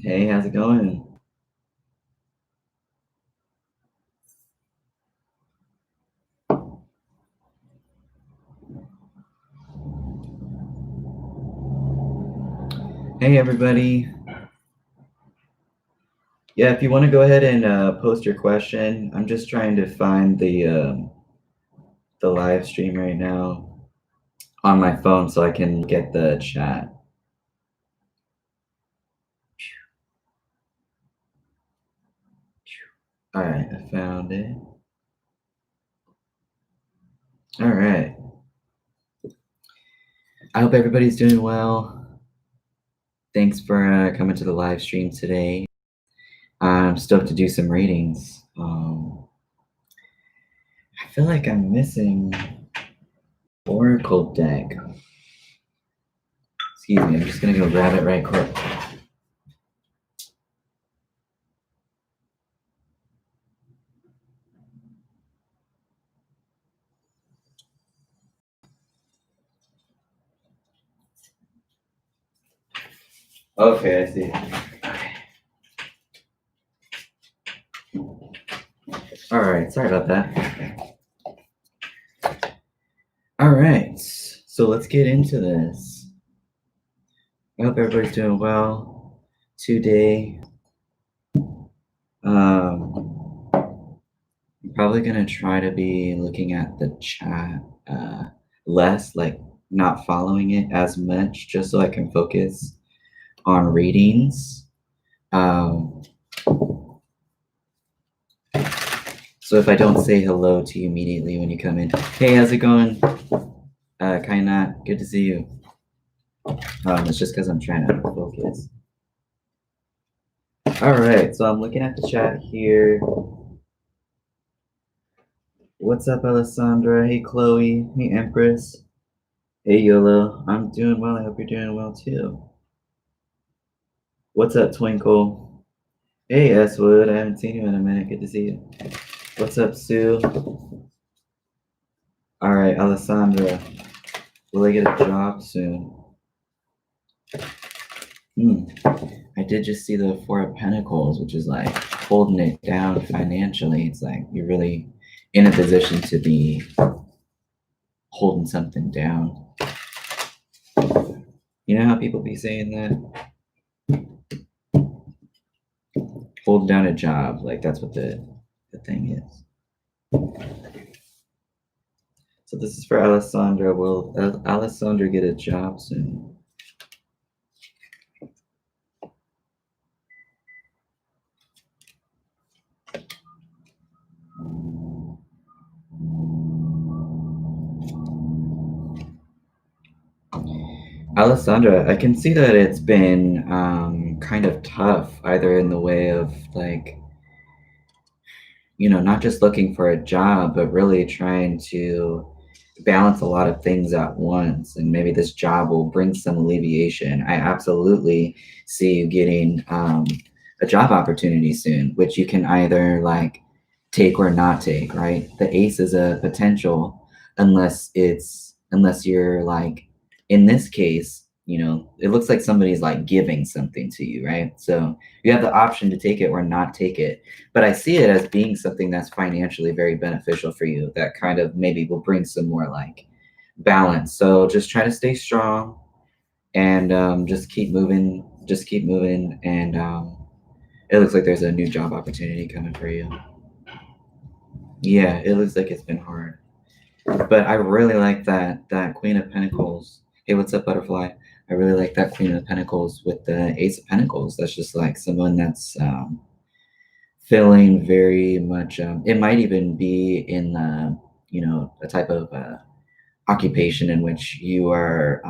Hey, how's it going? Hey, everybody. Yeah, if you want to go ahead and post your question, I'm just trying to find the live stream right now on my phone so I can get the chat. All right, I found it. All right. I hope everybody's doing well. Thanks for coming to the live stream today. I'm stoked to do some readings. I feel like I'm missing Oracle deck. Excuse me, I'm just gonna go grab it right quick. Okay, I see. All right, sorry about that. All right, so let's get into this. I hope everybody's doing well today. I'm probably gonna try to be looking at the chat less, like not following it as much, just so I can focus on readings. So if I don't say hello to you immediately when you come in, hey, how's it going? Kinda, good to see you. It's just because I'm trying to focus. All right, so I'm looking at the chat here. What's up, Alessandra? Hey, Chloe. Hey, Empress. Hey, YOLO. I'm doing well. I hope you're doing well too. What's up, Twinkle? Hey, Swood. I haven't seen you in a minute. Good to see you. What's up, Sue? All right, Alessandra. Will I get a job soon? I did just see the Four of Pentacles, which is like holding it down financially. It's like you're really in a position to be holding something down. You know how people be saying that? Hold down a job, like that's what the thing is. So this is for Alessandra. Will Alessandra get a job soon? Alessandra, I can see that it's been kind of tough, either in the way of like, you know, not just looking for a job, but really trying to balance a lot of things at once. And maybe this job will bring some alleviation. I absolutely see you getting a job opportunity soon, which you can either like take or not take, right? The ace is a potential unless you're like, in this case, you know, it looks like somebody's like giving something to you, right? So you have the option to take it or not take it. But I see it as being something that's financially very beneficial for you, that kind of maybe will bring some more like balance. So just try to stay strong and just keep moving, and it looks like there's a new job opportunity coming for you. Yeah, it looks like it's been hard, but I really like that Queen of Pentacles. Hey, what's up, Butterfly? I really like that Queen of Pentacles with the Ace of Pentacles. That's just like someone that's feeling very much, it might even be in you know, a type of occupation in which you are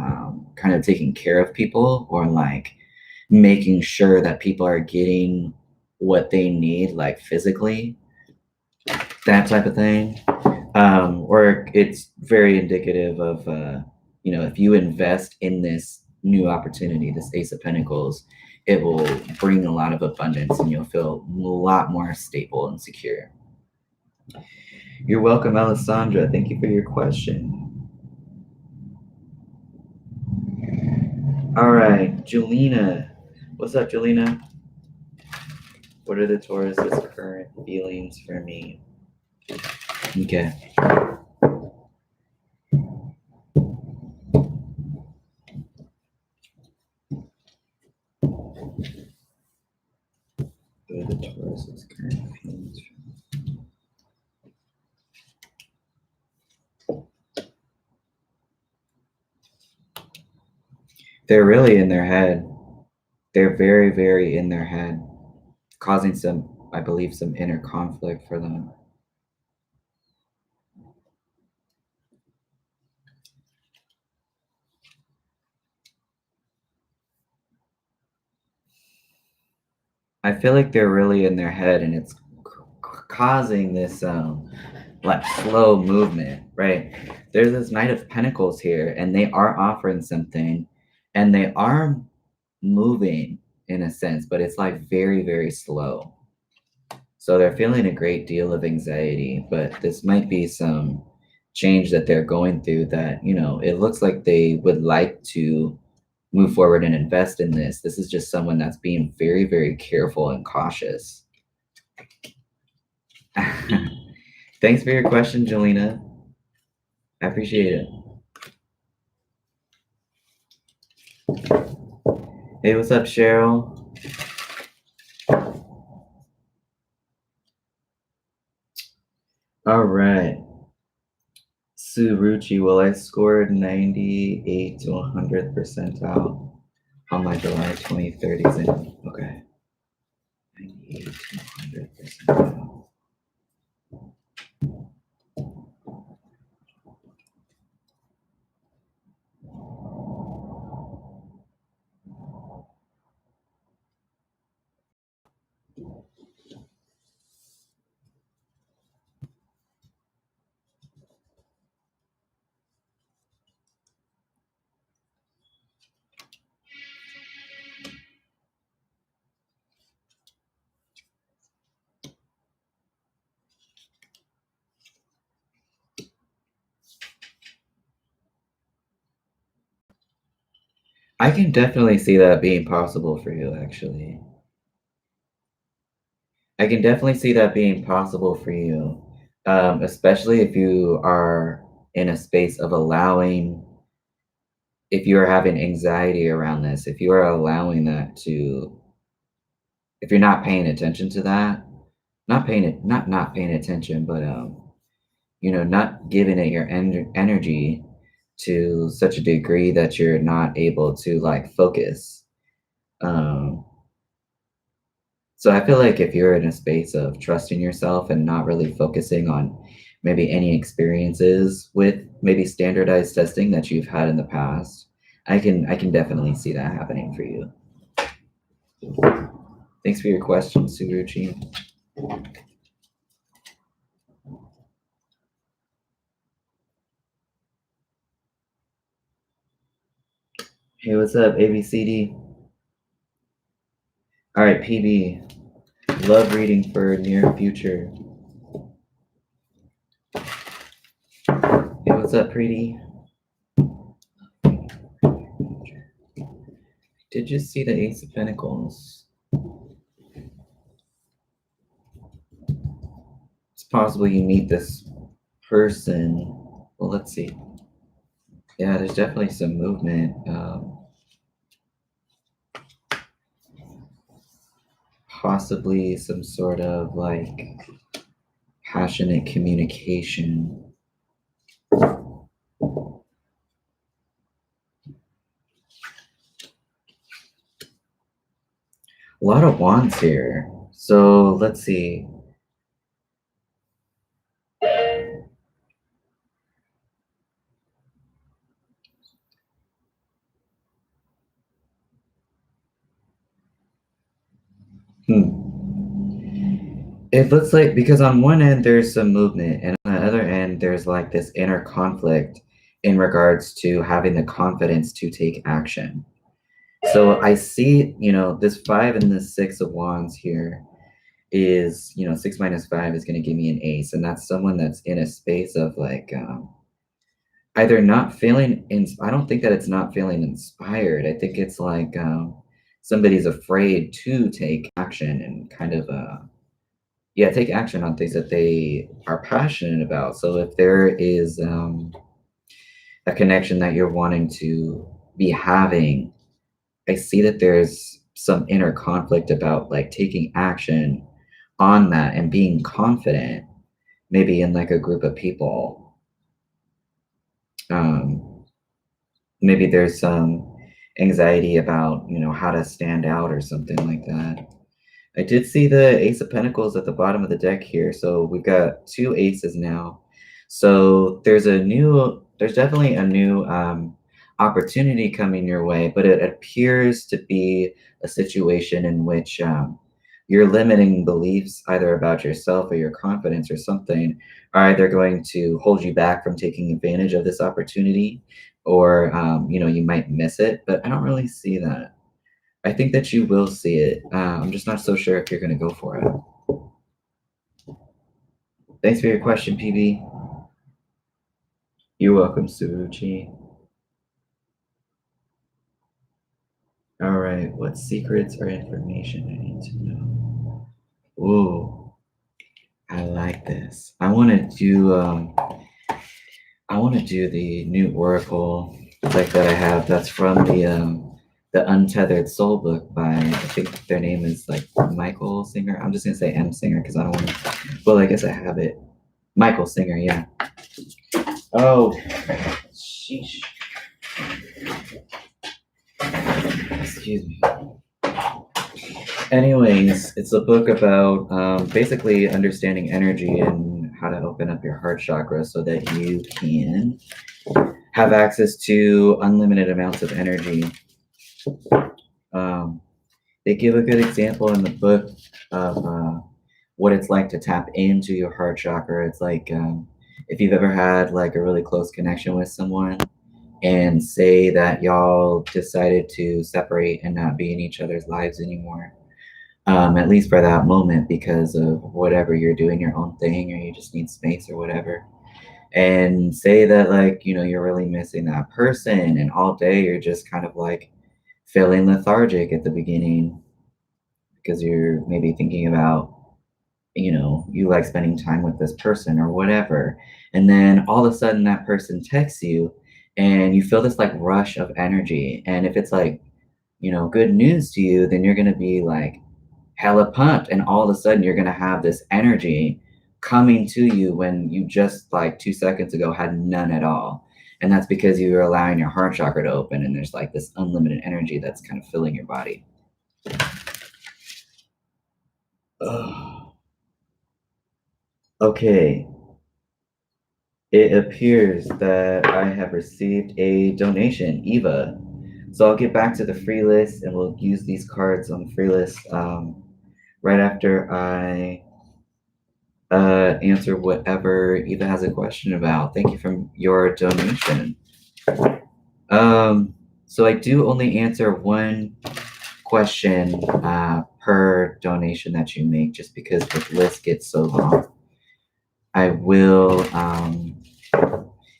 kind of taking care of people, or like making sure that people are getting what they need, like physically, that type of thing. Or it's very indicative of, you know, if you invest in this new opportunity, this Ace of Pentacles, it will bring a lot of abundance and you'll feel a lot more stable and secure. You're welcome, Alessandra. Thank you for your question. All right, Jelena. What's up, Jelena? What are the Taurus's current feelings for me? Okay. What are the Taurus's current feelings for me? They're really in their head. They're very, very in their head, causing some, I believe, some inner conflict for them. I feel like they're really in their head, and it's causing this like slow movement, right? There's this Knight of Pentacles here, and they are offering something, and they are moving in a sense, but it's like very, very slow. So they're feeling a great deal of anxiety, but this might be some change that they're going through that, you know, it looks like they would like to move forward and invest in this. This is just someone that's being very, very careful and cautious. Thanks for your question, Jelena. I appreciate it. Hey, what's up, Cheryl? All right. Suruchi, well, I scored 98 to 100 percentile on my July 2030 exam. Okay. 98 to 100 percentile. I can definitely see that being possible for you, actually. I can definitely see that being possible for you, especially if you are in a space of allowing, if you are having anxiety around this, if you are allowing that to, if you're not paying attention to that, not paying attention, but you know, not giving it your energy to such a degree that you're not able to like focus. Um, So I feel like if you're in a space of trusting yourself and not really focusing on maybe any experiences with maybe standardized testing that you've had in the past, I can definitely see that happening for you. Thanks for your question, Suruchi. Hey, what's up, ABCD? All right, PB. Love reading for near future. Hey, what's up, Preeti? Did you see the Ace of Pentacles? It's possible you meet this person. Well, let's see. Yeah, there's definitely some movement. Possibly some sort of like passionate communication. A lot of wands here. So let's see. It looks like, because on one end there's some movement, and on the other end there's like this inner conflict in regards to having the confidence to take action. So I see, you know, this 5 and this 6 of wands here is, you know, 6 minus 5 is going to give me an ace, and that's someone that's in a space of like either not feeling I don't think that it's not feeling inspired. I think it's like somebody's afraid to take action and kind of take action on things that they are passionate about. So if there is a connection that you're wanting to be having, I see that there's some inner conflict about like taking action on that and being confident, maybe in like a group of people. Maybe there's some anxiety about, how to stand out or something like that. I did see the Ace of Pentacles at the bottom of the deck here. So we've got 2 aces now. So there's definitely a new opportunity coming your way, but it appears to be a situation in which your limiting beliefs, either about yourself or your confidence or something, are either going to hold you back from taking advantage of this opportunity, or you might miss it. But I don't really see that. I think that you will see it. I'm just not so sure if you're going to go for it. Thanks for your question, PB. You're welcome, Suruchi. All right, what secrets or information I need to know? Ooh, I like this. I want to do the new oracle deck that I have. That's from the Untethered Soul book by, I think their name is like Michael Singer. I'm just gonna say M Singer because I don't want to. Well, I guess I have it. Michael Singer, yeah. Oh, sheesh. Excuse me. Anyways, it's a book about basically understanding energy and how to open up your heart chakra so that you can have access to unlimited amounts of energy. They give a good example in the book of what it's like to tap into your heart chakra. It's like if you've ever had like a really close connection with someone, and say that y'all decided to separate and not be in each other's lives anymore, at least for that moment, because of whatever, you're doing your own thing or you just need space or whatever. And say that like, you're really missing that person, and all day you're just kind of like feeling lethargic at the beginning because you're maybe thinking about, you like spending time with this person or whatever. And then all of a sudden that person texts you and you feel this like rush of energy. And if it's like, good news to you, then you're going to be like hella pumped. And all of a sudden you're going to have this energy coming to you when you just like 2 seconds ago had none at all. And that's because you're allowing your heart chakra to open, and there's like this unlimited energy that's kind of filling your body. Ugh. Okay. It appears that I have received a donation, Eva. So I'll get back to the free list and we'll use these cards on the free list right after I answer whatever Eva has a question about. Thank you for your donation. So I do only answer one question per donation that you make, just because the list gets so long. I will,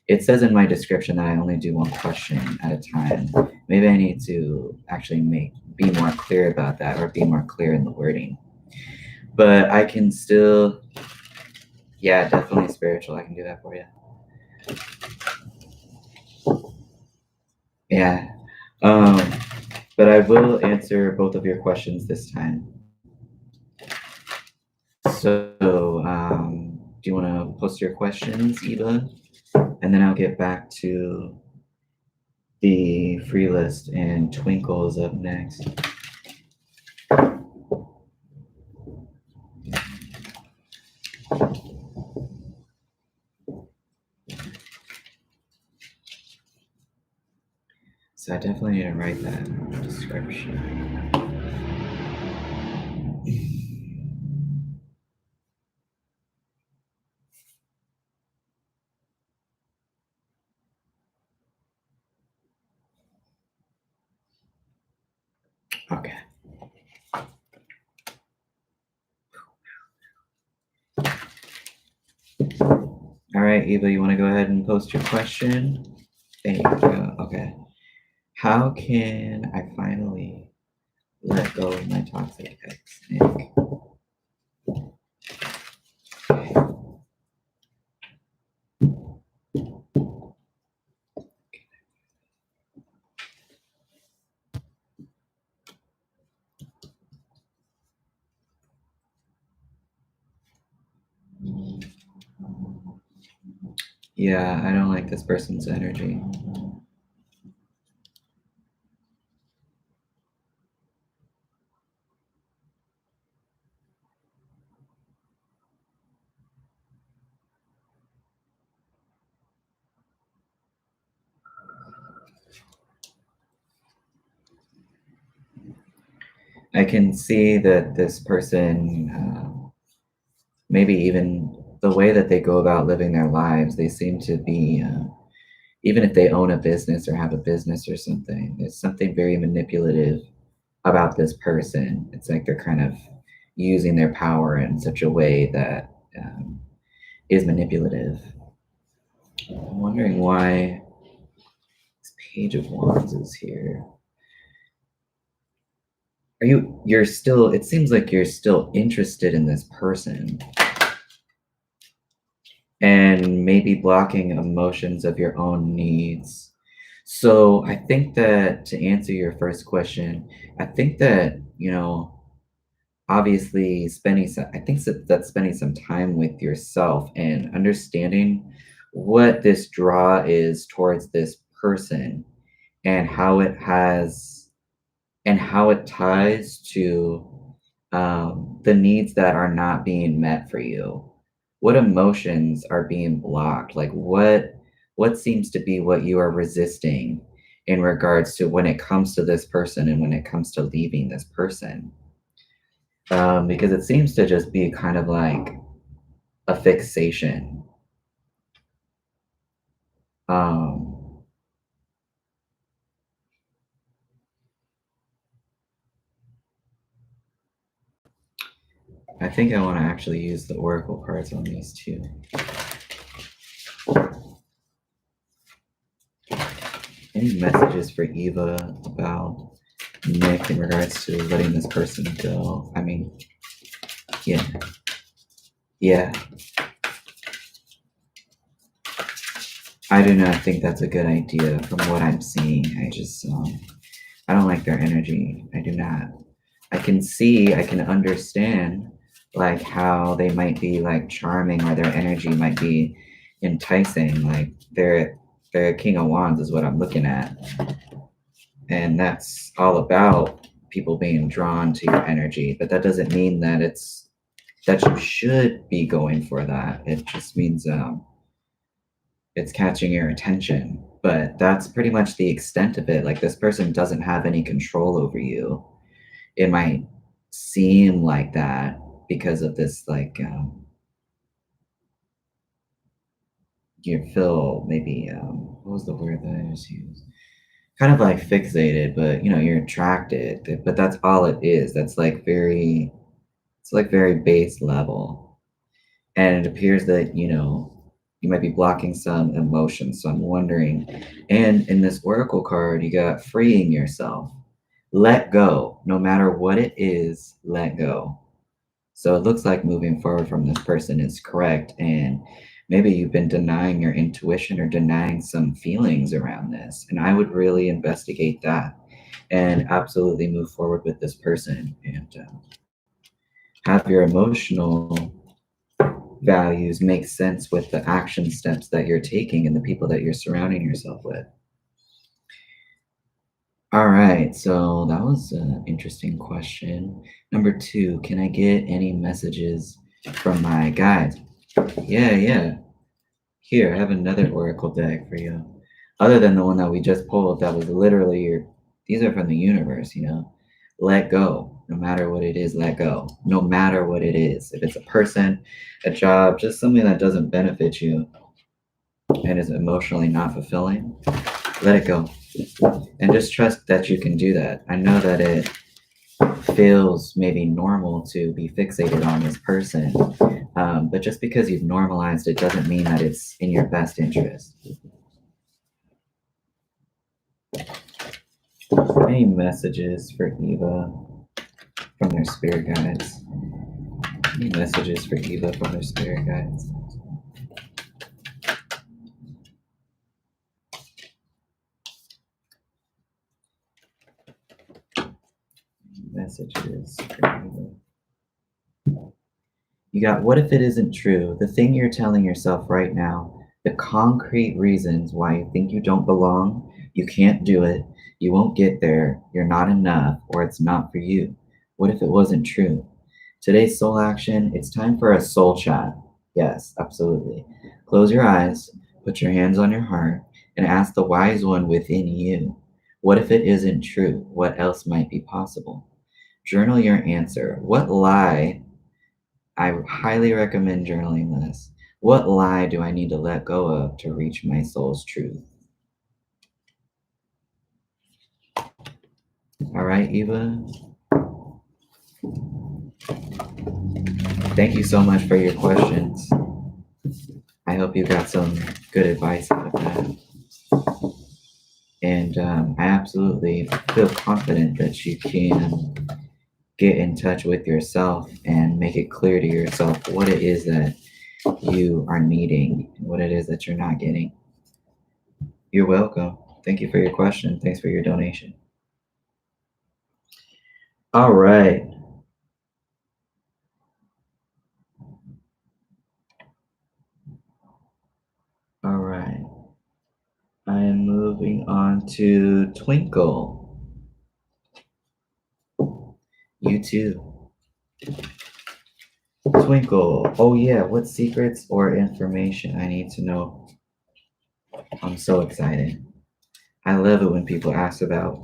it says in my description that I only do one question at a time. Maybe I need to actually be more clear about that, or be more clear in the wording. But I can still, yeah, definitely spiritual. I can do that for you. Yeah. But I will answer both of your questions this time. So, do you want to post your questions, Eva? And then I'll get back to the free list, and Twinkle is up next. So I definitely need to write that in the description. Okay. All right, Eva, you want to go ahead and post your question? There you go. Okay. How can I finally let go of my toxic ex-snake. Yeah, I don't like this person's energy. I can see that this person, maybe even the way that they go about living their lives, they seem to be, even if they own a business or have a business or something, there's something very manipulative about this person. It's like they're kind of using their power in such a way that is manipulative. I'm wondering why this Page of Wands is here. You're still, it seems like you're still interested in this person and maybe blocking emotions of your own needs. So I think that to answer your first question, I think that, obviously I think that's spending some time with yourself and understanding what this draw is towards this person and how it ties to the needs that are not being met for you. What emotions are being blocked? Like what seems to be what you are resisting in regards to when it comes to this person and when it comes to leaving this person? Because it seems to just be kind of like a fixation. Um, I think I want to actually use the oracle cards on these two. Any messages for Eva about Nick in regards to letting this person go? I mean, yeah. I do not think that's a good idea from what I'm seeing. I don't like their energy. I do not. I can understand like how they might be like charming or their energy might be enticing. Like they're King of Wands is what I'm looking at. And that's all about people being drawn to your energy. But that doesn't mean that that you should be going for that. It just means it's catching your attention. But that's pretty much the extent of it. Like this person doesn't have any control over you. It might seem like that because of this, like, you feel maybe, what was the word that I just used? Kind of like fixated, but you're attracted, but that's all it is. That's like it's like very base level. And it appears that, you might be blocking some emotions. So I'm wondering, and in this oracle card, you got freeing yourself. Let go, no matter what it is, let go. So it looks like moving forward from this person is correct. And maybe you've been denying your intuition or denying some feelings around this. And I would really investigate that and absolutely move forward with this person and have your emotional values make sense with the action steps that you're taking and the people that you're surrounding yourself with. All right, so that was an interesting question. Number 2, can I get any messages from my guides? Yeah. Here, I have another oracle deck for you. Other than the one that we just pulled, that was literally these are from the universe, Let go. No matter what it is, let go. No matter what it is. If it's a person, a job, just something that doesn't benefit you and is emotionally not fulfilling, let it go. And just trust that you can do that. I know that it feels maybe normal to be fixated on this person, but just because you've normalized it doesn't mean that it's in your best interest. Any messages for Eva her spirit guides. Any messages for Eva from her spirit guides? Messages for Eva. You got, what if it isn't true? The thing you're telling yourself right now, the concrete reasons why you think you don't belong, you can't do it, you won't get there, you're not enough, or it's not for you. What if it wasn't true? Today's soul action, it's time for a soul chat. Yes, absolutely. Close your eyes, put your hands on your heart, and ask the wise one within you. What if it isn't true? What else might be possible? Journal your answer. What lie? I highly recommend journaling this. What lie do I need to let go of to reach my soul's truth? All right, Eva. Thank you so much for your questions. I hope you got some good advice out of that. And I absolutely feel confident that you can get in touch with yourself and make it clear to yourself what it is that you are needing and what it is that you're not getting. You're welcome. Thank you for your question. Thanks for your donation. All right. All right. I am moving on to Twinkle. You too. Twinkle. Oh yeah, what secrets or information I need to know? I'm so excited. I love it when people ask about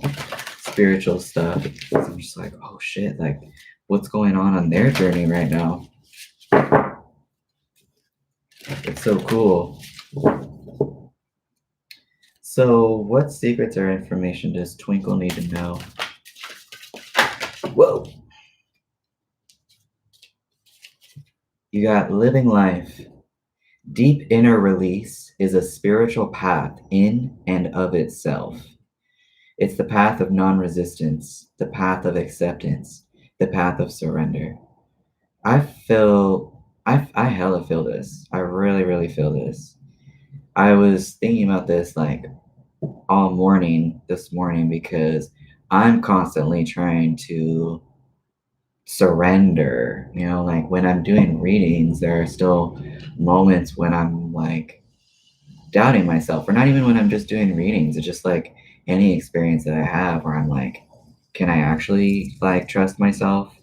spiritual stuff. I'm just like, oh shit, like what's going on their journey right now? It's so cool. So what secrets or information does Twinkle need to know? Whoa. You got living life. Deep inner release is a spiritual path in and of itself. It's the path of non-resistance, the path of acceptance, the path of surrender. I hella feel this. I really, really feel this. I was thinking about this like all morning this morning because I'm constantly trying to surrender. You know, like when I'm doing readings, there are still moments when I'm like doubting myself, or not even when I'm just doing readings. It's just like any experience that I have where I'm like, can I actually like trust myself?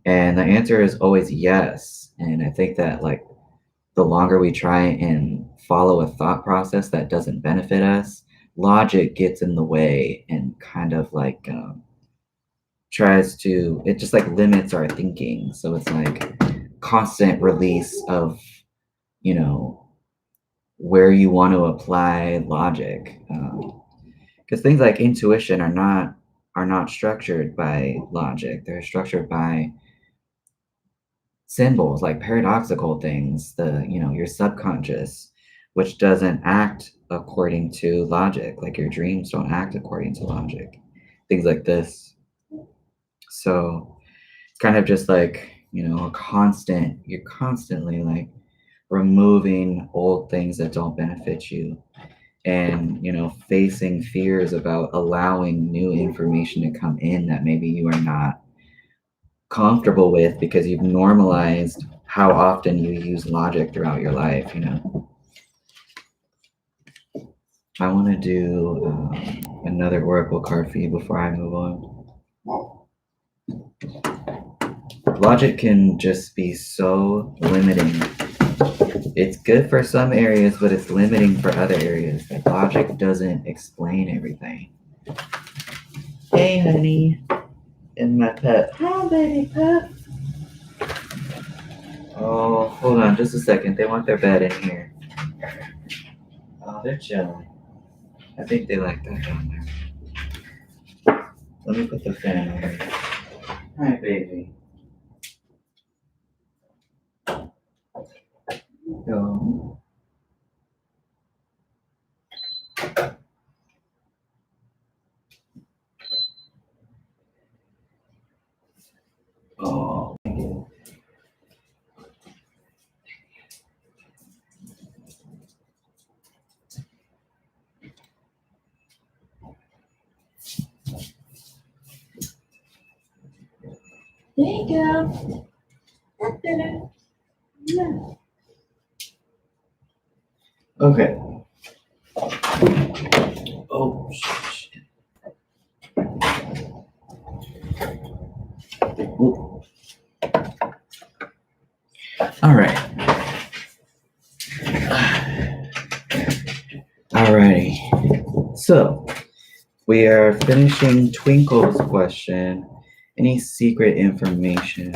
And the answer is always yes. And I think that like the longer we try and follow a thought process that doesn't benefit us, logic gets in the way and kind of like it just like limits our thinking. So it's like constant release of, you know, where you want to apply logic. Because things like intuition are not structured by logic. They're structured by symbols, like paradoxical things, your subconscious, which doesn't act according to logic. Like your dreams don't act according to logic. Things like this. So it's kind of just like, you're constantly like removing old things that don't benefit you, and facing fears about allowing new information to come in that maybe you are not comfortable with because you've normalized how often you use logic throughout your life. I want to do another oracle card for you before I move on. Logic can just be so limiting. It's good for some areas, but it's limiting for other areas. Like logic doesn't explain everything. Hey, honey. And my pet. Hi, baby pet. Oh, hold on just a second. They want their bed in here. Oh, they're chilling. I think they like that down there. Let me put the fan on here. Hi, baby. Go. There you go. That's better. Yeah. Okay. Oh, shit. Ooh. All right. Alrighty. So, we are finishing Twinkle's question. Any secret information?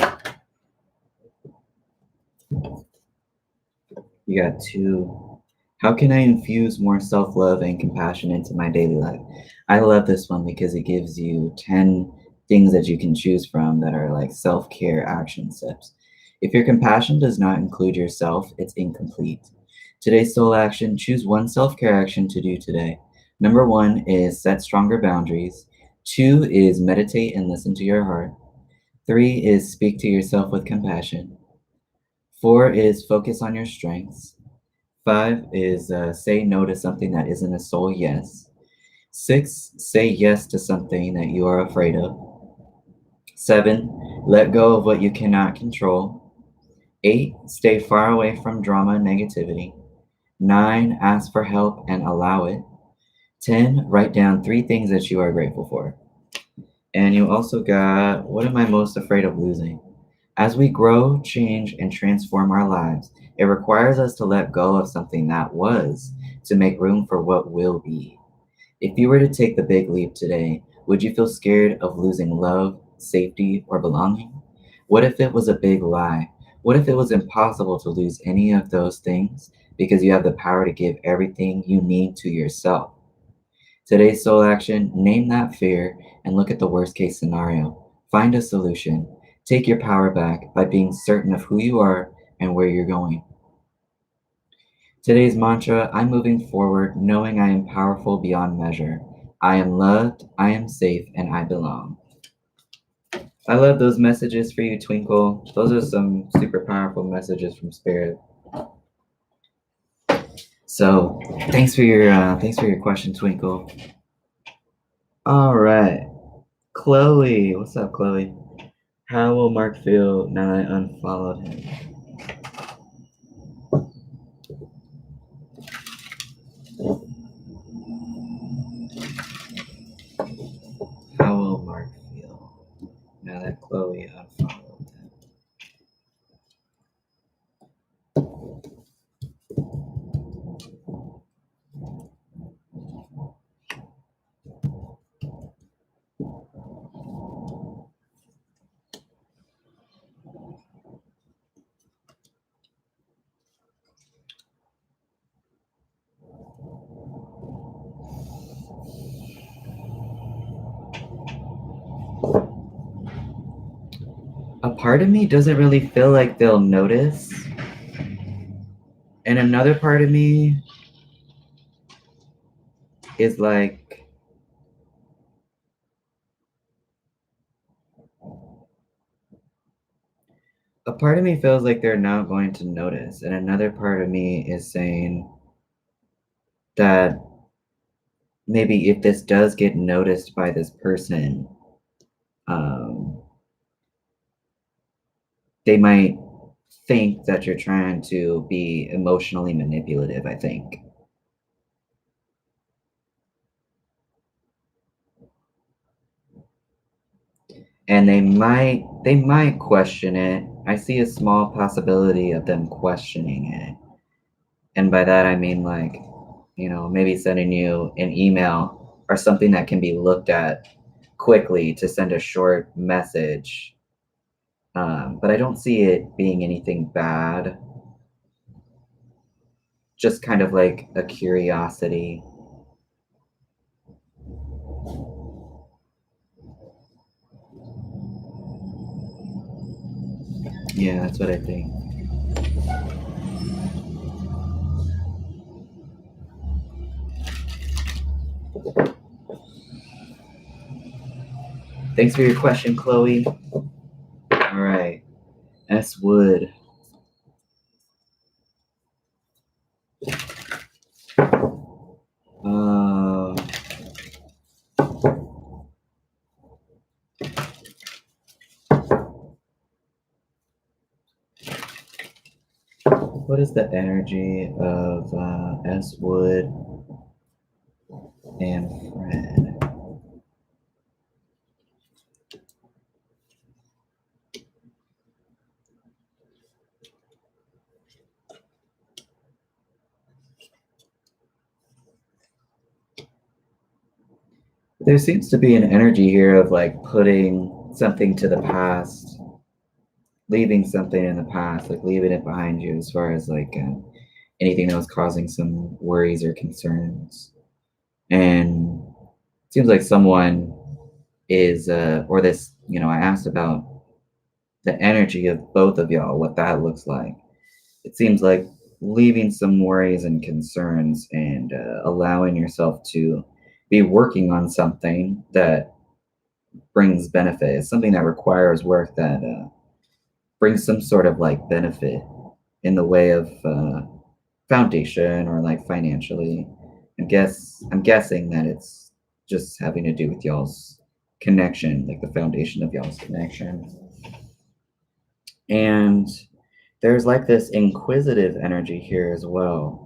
You got two. How can I infuse more self-love and compassion into my daily life? I love this one because it gives you 10 things that you can choose from that are like self-care action steps. If your compassion does not include yourself, it's incomplete. Today's soul action, choose one self-care action to do today. Number 1 is set stronger boundaries. 2 is meditate and listen to your heart. 3 is speak to yourself with compassion. 4 is focus on your strengths. 5 is say no to something that isn't a soul yes. 6, say yes to something that you are afraid of. 7, let go of what you cannot control. 8, stay far away from drama and negativity. 9, ask for help and allow it. 10, write down 3 things that you are grateful for. And you also got, what am I most afraid of losing? As we grow, change, and transform our lives, it requires us to let go of something that was to make room for what will be. If you were to take the big leap today, would you feel scared of losing love, safety, or belonging? What if it was a big lie? What if it was impossible to lose any of those things because you have the power to give everything you need to yourself? Today's soul action, name that fear and look at the worst case scenario. Find a solution. Take your power back by being certain of who you are and where you're going. Today's mantra, I'm moving forward knowing I am powerful beyond measure. I am loved, I am safe, and I belong. I love those messages for you, Twinkle. Those are some super powerful messages from Spirit. So thanks for your question, Twinkle. All right. Chloe, what's up, Chloe? How will Mark feel now that I unfollowed him? How will Mark feel now that Chloe unfollowed him? A part of me doesn't really feel like they'll notice. And another part of me is like, a part of me feels like they're not going to notice. And another part of me is saying that maybe if this does get noticed by this person, they might think that you're trying to be emotionally manipulative, I think. And they might question it. I see a small possibility of them questioning it. And by that I mean like, maybe sending you an email or something that can be looked at quickly to send a short message. But I don't see it being anything bad. Just kind of like a curiosity. Yeah, that's what I think. Thanks for your question, Chloe. All right. Swood. Uh, What is the energy of Swood and Fred? There seems to be an energy here of like putting something to the past, leaving something in the past, like leaving it behind you as far as like anything that was causing some worries or concerns. And it seems like someone is, or this, I asked about the energy of both of y'all, what that looks like. It seems like leaving some worries and concerns and allowing yourself to be working on something that brings benefit, something that requires work that brings some sort of like benefit in the way of foundation or like financially. I'm guessing that it's just having to do with y'all's connection, like the foundation of y'all's connection. And there's like this inquisitive energy here as well.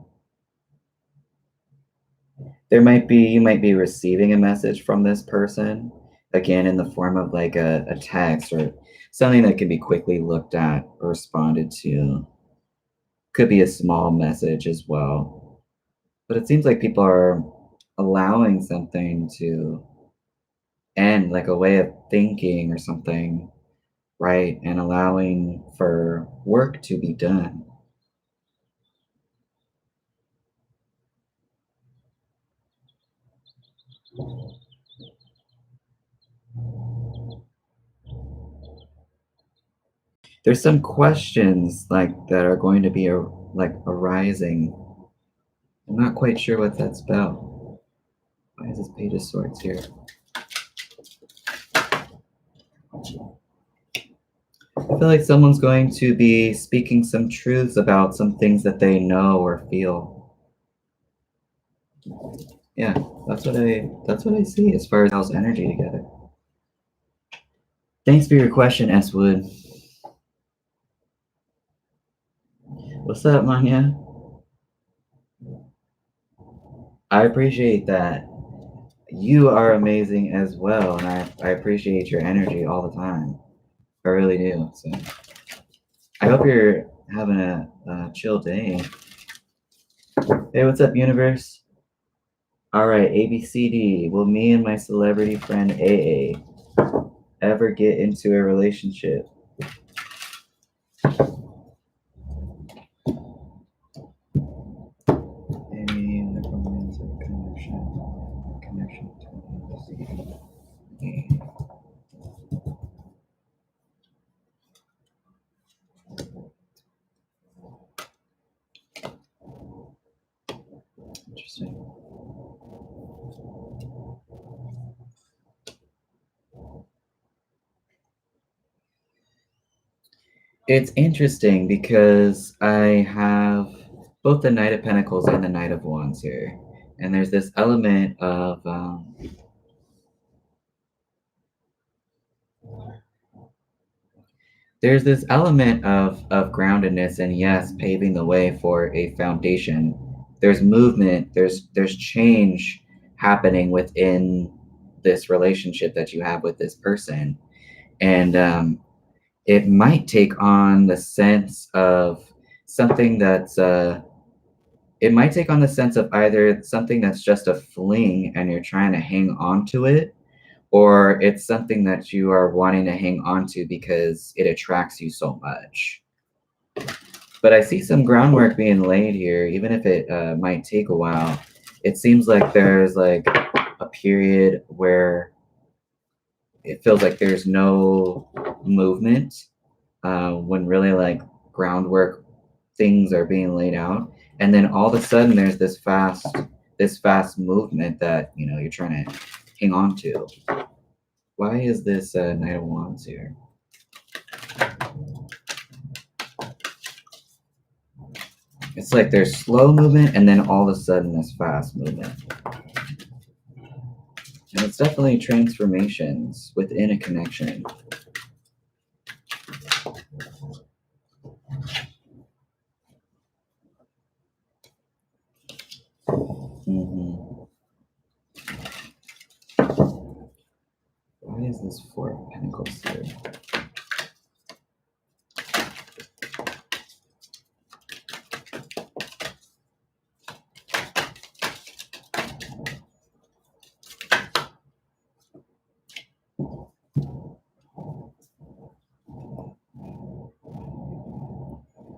You might be receiving a message from this person, again, in the form of like a text or something that can be quickly looked at or responded to. Could be a small message as well. But it seems like people are allowing something to end, like a way of thinking or something, right? And allowing for work to be done. There's some questions like that are going to be arising. I'm not quite sure what that's about. Why is this Page of Swords here? I feel like someone's going to be speaking some truths about some things that they know or feel. Yeah, that's what I see as far as house energy together. Thanks for your question, Swood. What's up, Manya? I appreciate that. You are amazing as well, and I appreciate your energy all the time. I really do. So I hope you're having a chill day. Hey, what's up, universe? All right, ABCD. Will me and my celebrity friend AA ever get into a relationship? Any romantic connection to ABCD? Interesting. It's interesting because I have both the Knight of Pentacles and the Knight of Wands here. And there's this element of groundedness, and yes, paving the way for a foundation. There's movement, there's change happening within this relationship that you have with this person. And it might take on the sense of something that's it might take on the sense of either something that's just a fling and you're trying to hang on to it, or it's something that you are wanting to hang on to because it attracts you so much. But I see some groundwork being laid here, even if it might take a while. It seems like there's like a period where it feels like there's no movement when really like groundwork things are being laid out, and then all of a sudden there's this fast movement that you're trying to hang on to. Why is this Knight of Wands here? It's like there's slow movement and then all of a sudden this fast movement. And it's definitely transformations within a connection. Pentacles here.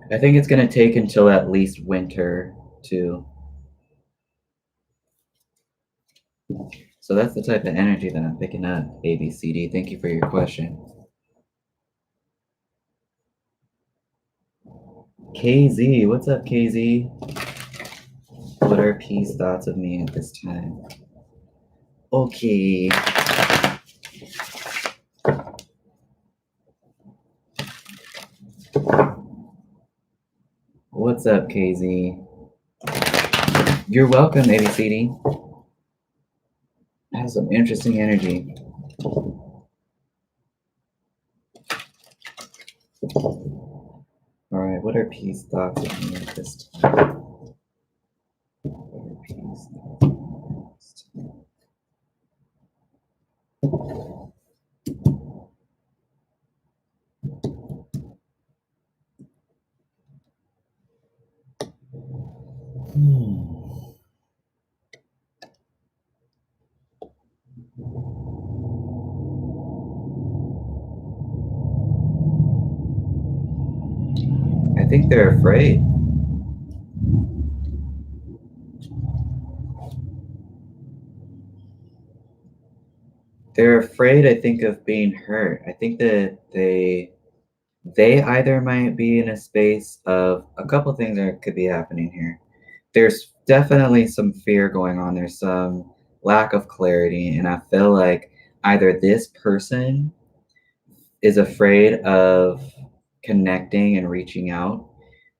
I think it's going to take until at least winter too. So that's the type of energy that I'm picking up, ABCD. Thank you for your question. KZ, what's up, KZ? What are P's thoughts of me at this time? Okay. What's up, KZ? You're welcome, ABCD. I have some interesting energy. All right, what are P's thoughts of me at this time? What are P's thoughts? I think they're afraid. They're afraid, I think, of being hurt. I think that they either might be in a space of a couple things that could be happening here. There's definitely some fear going on. There's some lack of clarity, and I feel like either this person is afraid of connecting and reaching out,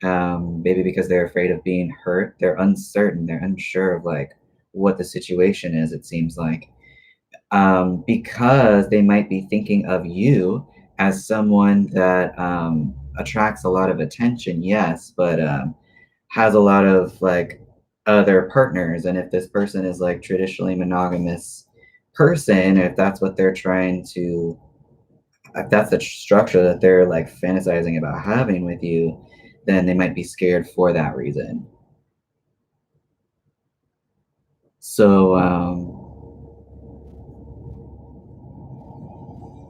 maybe because they're afraid of being hurt. They're uncertain. They're unsure of like what the situation is. It seems like because they might be thinking of you as someone that attracts a lot of attention, yes, but has a lot of like other partners. And if this person is like traditionally monogamous person, if that's what they're trying to, if that's the structure that they're like fantasizing about having with you, then they might be scared for that reason. So,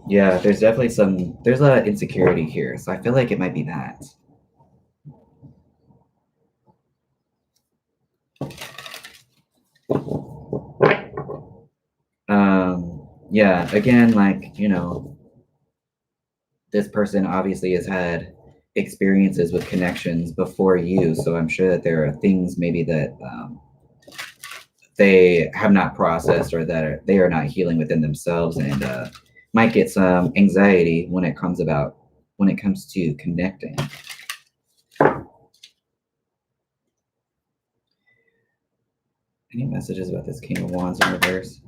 yeah, there's definitely there's a lot of insecurity here. So I feel like it might be that. Yeah, again, like, you know, this person obviously has had experiences with connections before you. So I'm sure that there are things maybe that they have not processed or that they are not healing within themselves, and might get some anxiety when it comes to connecting. Any messages about this King of Wands in reverse?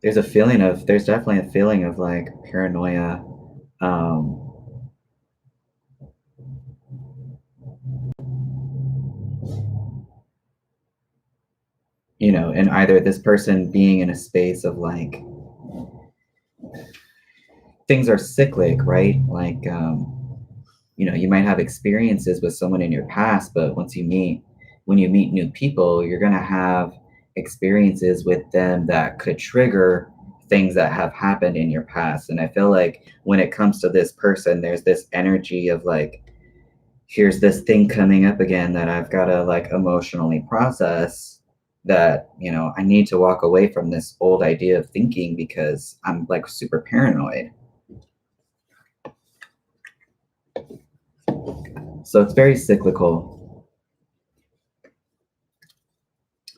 There's definitely a feeling of like paranoia. You know, and either this person being in a space of like, things are cyclic, right? Like, you know, you might have experiences with someone in your past, but when you meet new people, you're going to have experiences with them that could trigger things that have happened in your past. And I feel like when it comes to this person, there's this energy of like, here's this thing coming up again that I've got to like emotionally process, that, you know, I need to walk away from this old idea of thinking because I'm like super paranoid. So it's very cyclical.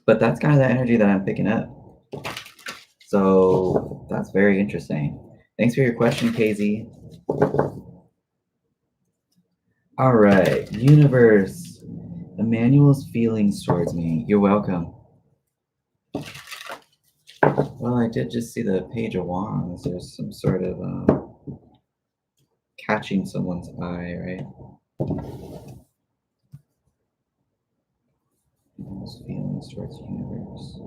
But that's kind of the energy that I'm picking up. So that's very interesting. Thanks for your question, KZ. All right, universe. Emmanuel's feelings towards me. You're welcome. Well, I did just see the Page of Wands. There's some sort of catching someone's eye, right? Swords universe.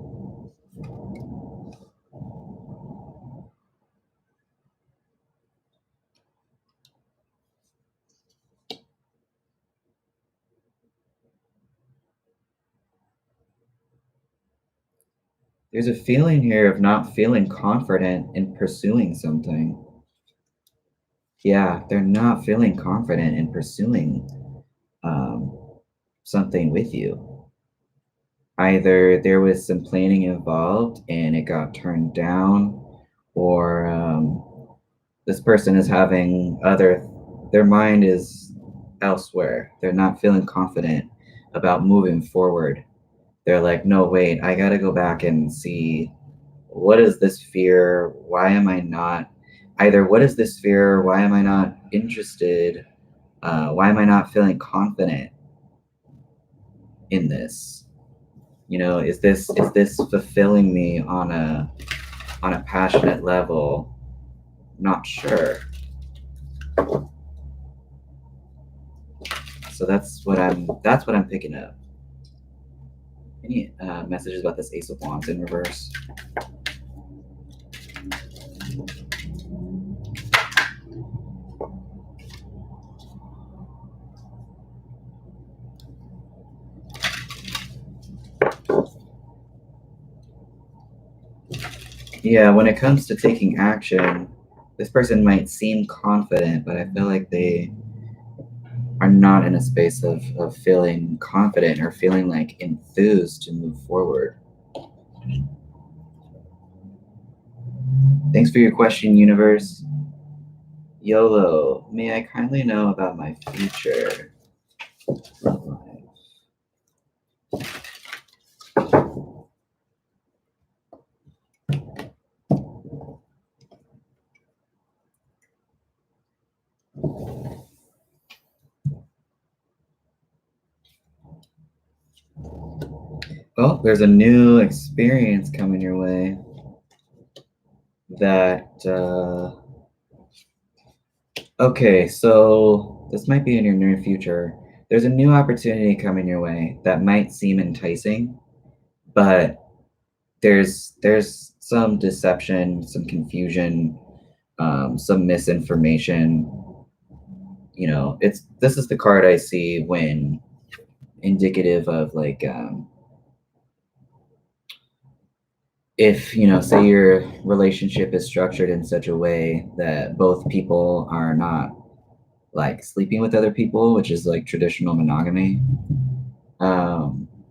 There's a feeling here of not feeling confident in pursuing something. Yeah, they're not feeling confident in pursuing something with you. Either there was some planning involved and it got turned down, or this person is having their mind is elsewhere. They're not feeling confident about moving forward. They're like, no, wait, I got to go back and see what is this fear? Why am I not? Either what is this fear? Why am I not interested? Why am I not feeling confident in this? You know, is this fulfilling me on a passionate level? Not sure. So that's what I'm picking up. Any messages about this Ace of Wands in reverse? Yeah, when it comes to taking action, this person might seem confident, but I feel like they are not in a space of feeling confident or feeling like enthused to move forward. Thanks for your question, universe. YOLO, may I kindly know about my future love life? Oh, there's a new experience coming your way that, okay, so this might be in your near future. There's a new opportunity coming your way that might seem enticing, but there's some deception, some confusion, some misinformation. You know, this is the card I see when indicative of like if, you know, say your relationship is structured in such a way that both people are not like sleeping with other people, which is like traditional monogamy.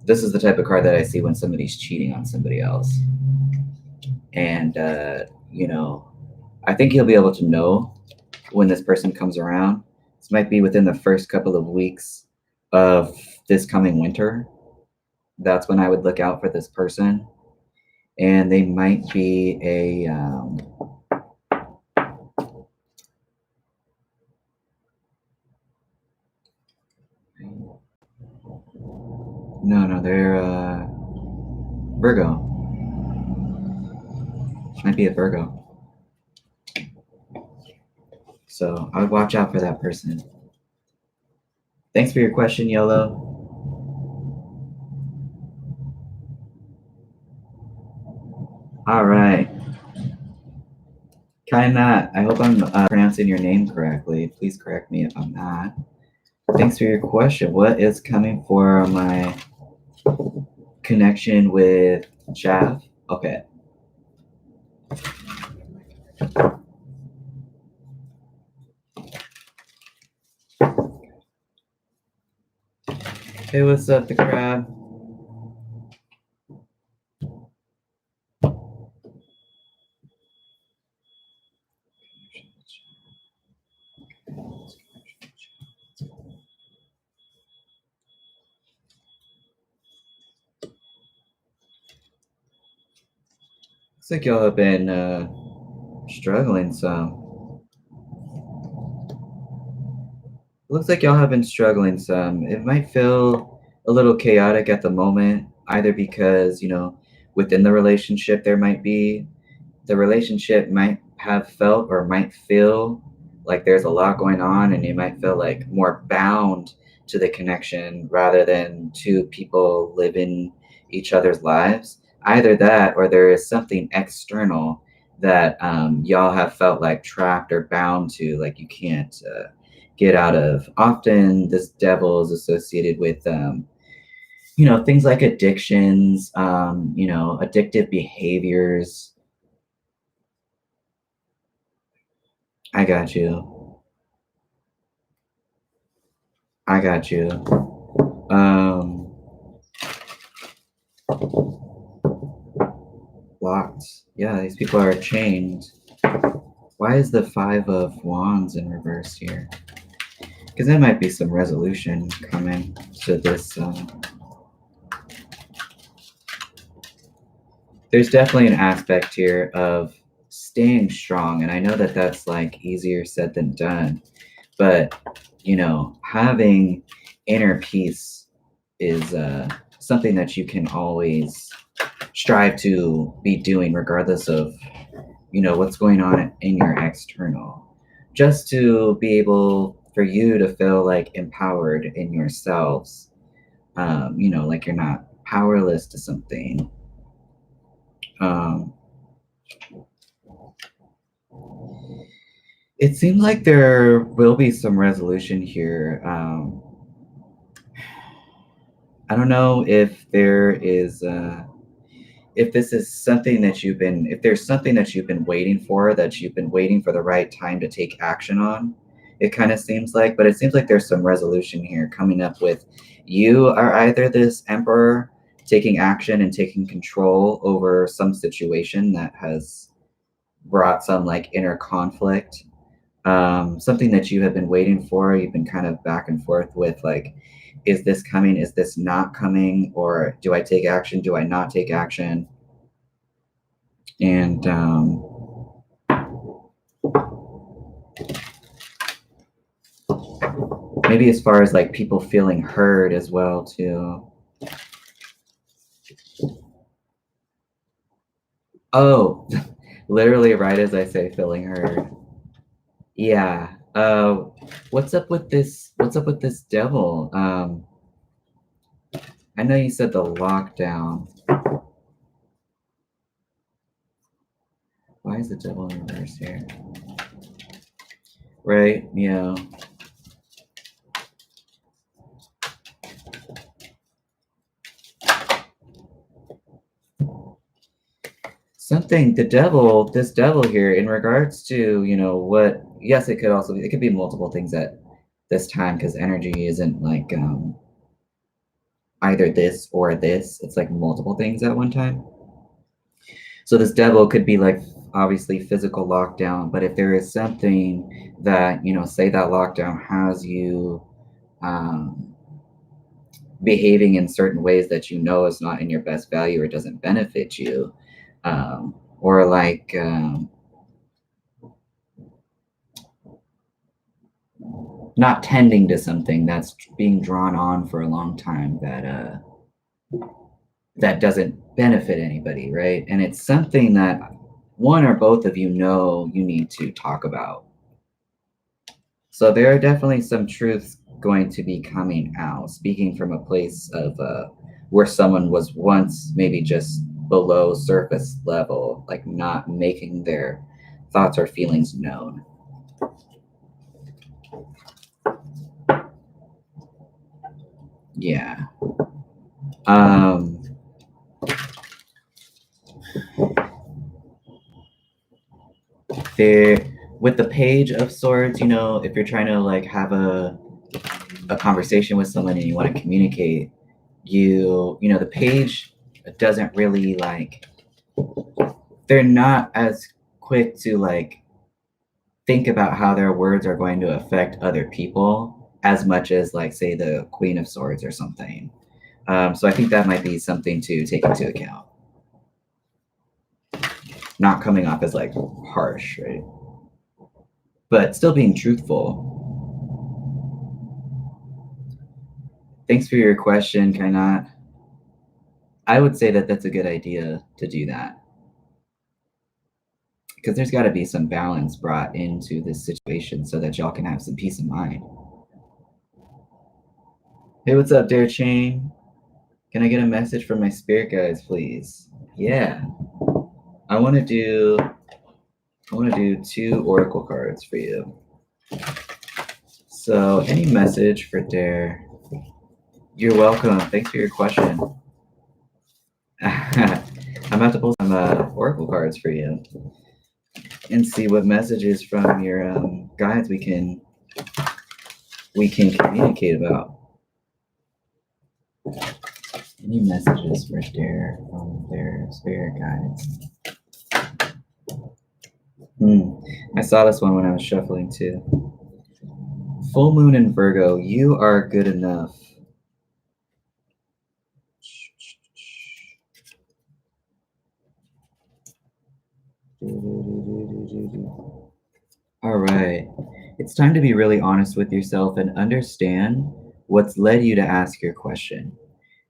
This is the type of card that I see when somebody's cheating on somebody else. And, you know, I think you'll be able to know when this person comes around. This might be within the first couple of weeks of this coming winter. That's when I would look out for this person. And they might be a no, they're Virgo. Might be a Virgo. So I would watch out for that person. Thanks for your question, YOLO. All right. Kinda, I hope I'm pronouncing your name correctly. Please correct me if I'm not. Thanks for your question. What is coming for my connection with Jav? Okay. Hey, what's up, the crab? Looks like y'all have been struggling some. Looks like y'all have been struggling some. It might feel a little chaotic at the moment, either because, you know, within the relationship the relationship might have felt or might feel like there's a lot going on, and you might feel like more bound to the connection rather than two people living each other's lives. Either that, or there is something external that y'all have felt like trapped or bound to, like you can't get out of. Often this devil is associated with you know, things like addictions, you know, addictive behaviors. I got you. I got you. Locked. Yeah, these people are chained. Why is the 5 of Wands in reverse here? Because there might be some resolution coming to this. There's definitely an aspect here of staying strong, and I know that that's like easier said than done, but you know, having inner peace is something that you can always strive to be doing, regardless of, you know, what's going on in your external, just to be able for you to feel like empowered in yourselves, you know, like you're not powerless to something. It seems like there will be some resolution here. I don't know if there is if this is something that if there's something that you've been waiting for, that you've been waiting for the right time to take action on. It kind of seems like, but it seems like there's some resolution here coming up with, you are either this emperor taking action and taking control over some situation that has brought some like inner conflict, something that you have been waiting for. You've been kind of back and forth with, like, is this coming? Is this not coming? Or do I take action? Do I not take action? And maybe as far as like people feeling heard as well too. Oh, literally right as I say feeling heard. Yeah. What's up with this? What's up with this devil? I know you said the lockdown. Why is the devil in reverse here? Right, yeah. Something, this devil here, in regards to, you know, what, yes, it could be multiple things at this time, because energy isn't like either this or this. It's like multiple things at one time. So this devil could be like obviously physical lockdown, but if there is something that, you know, say that lockdown has you behaving in certain ways that you know is not in your best value or doesn't benefit you, or like not tending to something that's being drawn on for a long time, that that doesn't benefit anybody, right? And it's something that one or both of you know you need to talk about. So there are definitely some truths going to be coming out, speaking from a place of where someone was once maybe just below surface level, like not making their thoughts or feelings known. Yeah. There, with the Page of Swords, you know, if you're trying to like have a conversation with someone and you want to communicate, you know, the Page doesn't really like, they're not as quick to like think about how their words are going to affect other people as much as like, say, the Queen of Swords or something. So I think that might be something to take into account. Not coming off as like harsh, right? But still being truthful. Thanks for your question, Kainat. I would say that that's a good idea to do that, because there's got to be some balance brought into this situation so that y'all can have some peace of mind. Hey, what's up, Dare Chain? Can I get a message from my spirit guides, please? Yeah. I want to do 2 oracle cards for you. So, any message for Dare? You're welcome. Thanks for your question. I'm about to pull some oracle cards for you and see what messages from your guides we can communicate about. Any messages for Dare from their spirit guides? I saw this one when I was shuffling too. Full moon in Virgo, you are good enough. All right. It's time to be really honest with yourself and understand what's led you to ask your question.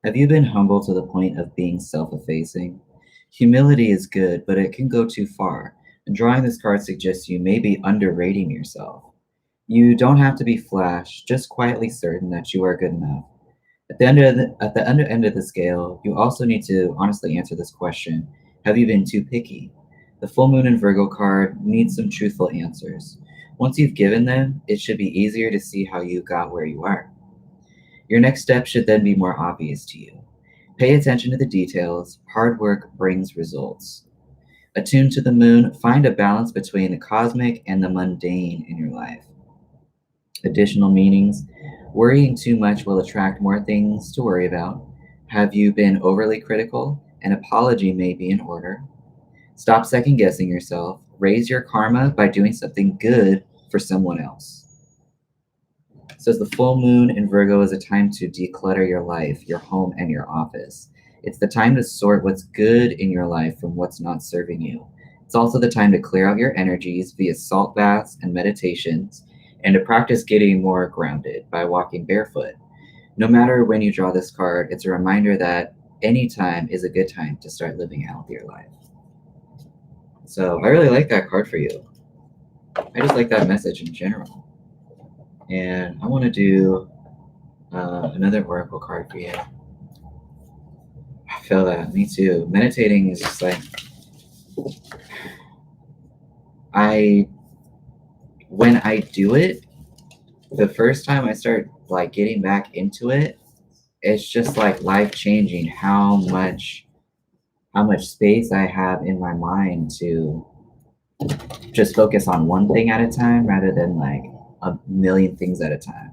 Have you been humble to the point of being self-effacing? Humility is good, but it can go too far. And drawing this card suggests you may be underrating yourself. You don't have to be flash, just quietly certain that you are good enough. At the end of the scale, you also need to honestly answer this question. Have you been too picky? The full moon in Virgo card needs some truthful answers. Once you've given them, it should be easier to see how you got where you are. Your next step should then be more obvious to you. Pay attention to the details. Hard work brings results. Attuned to the moon, find a balance between the cosmic and the mundane in your life. Additional meanings. Worrying too much will attract more things to worry about. Have you been overly critical? An apology may be in order. Stop second guessing yourself. Raise your karma by doing something good for someone else. It says the full moon in Virgo is a time to declutter your life, your home, and your office. It's the time to sort what's good in your life from what's not serving you. It's also the time to clear out your energies via salt baths and meditations, and to practice getting more grounded by walking barefoot. No matter when you draw this card, it's a reminder that any time is a good time to start living a healthier life. So I really like that card for you. I just like that message in general. And I want to do another oracle card for you. I feel that. Me too. Meditating is just like when I do it, the first time I start like getting back into it, it's just like life changing how much space I have in my mind to just focus on one thing at a time rather than like a million things at a time.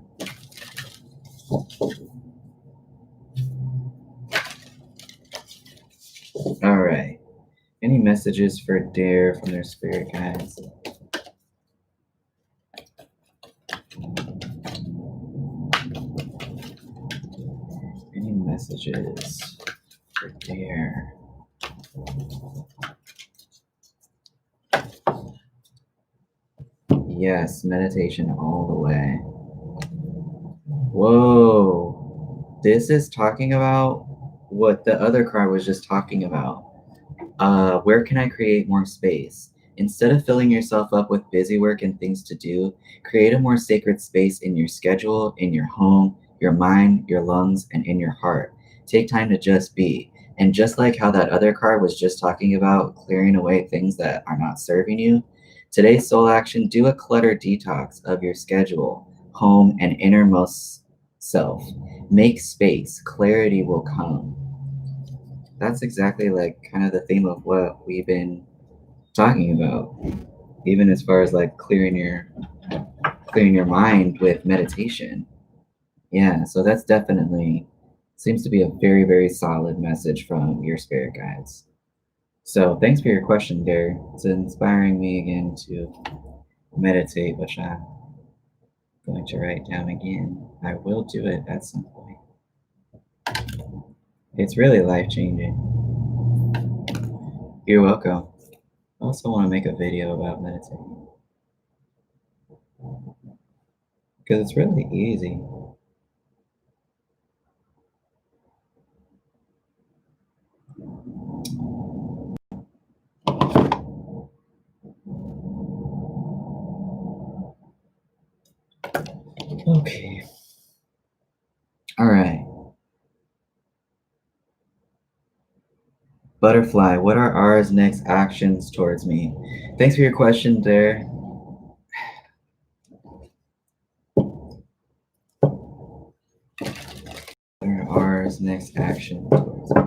All right. Any messages for Dare from their spirit guides? Any messages for Dare? Yes, meditation all the way. Whoa. This is talking about what the other card was just talking about. Where can I create more space? Instead of filling yourself up with busy work and things to do, create a more sacred space in your schedule, in your home, your mind, your lungs, and in your heart. Take time to just be. And just like how that other card was just talking about clearing away things that are not serving you, today's soul action, do a clutter detox of your schedule, home, and innermost self. Make space. Clarity will come. That's exactly like kind of the theme of what we've been talking about, even as far as like clearing your mind with meditation. Yeah, so that's definitely seems to be a very, very solid message from your spirit guides. So thanks for your question, Derek. It's inspiring me again to meditate, which I'm going to write down again. I will do it at some point. It's really life-changing. You're welcome. I also want to make a video about meditating because it's really easy. Okay. All right. Butterfly, what are R's next actions towards me? Thanks for your question there. What are R's next action towards me?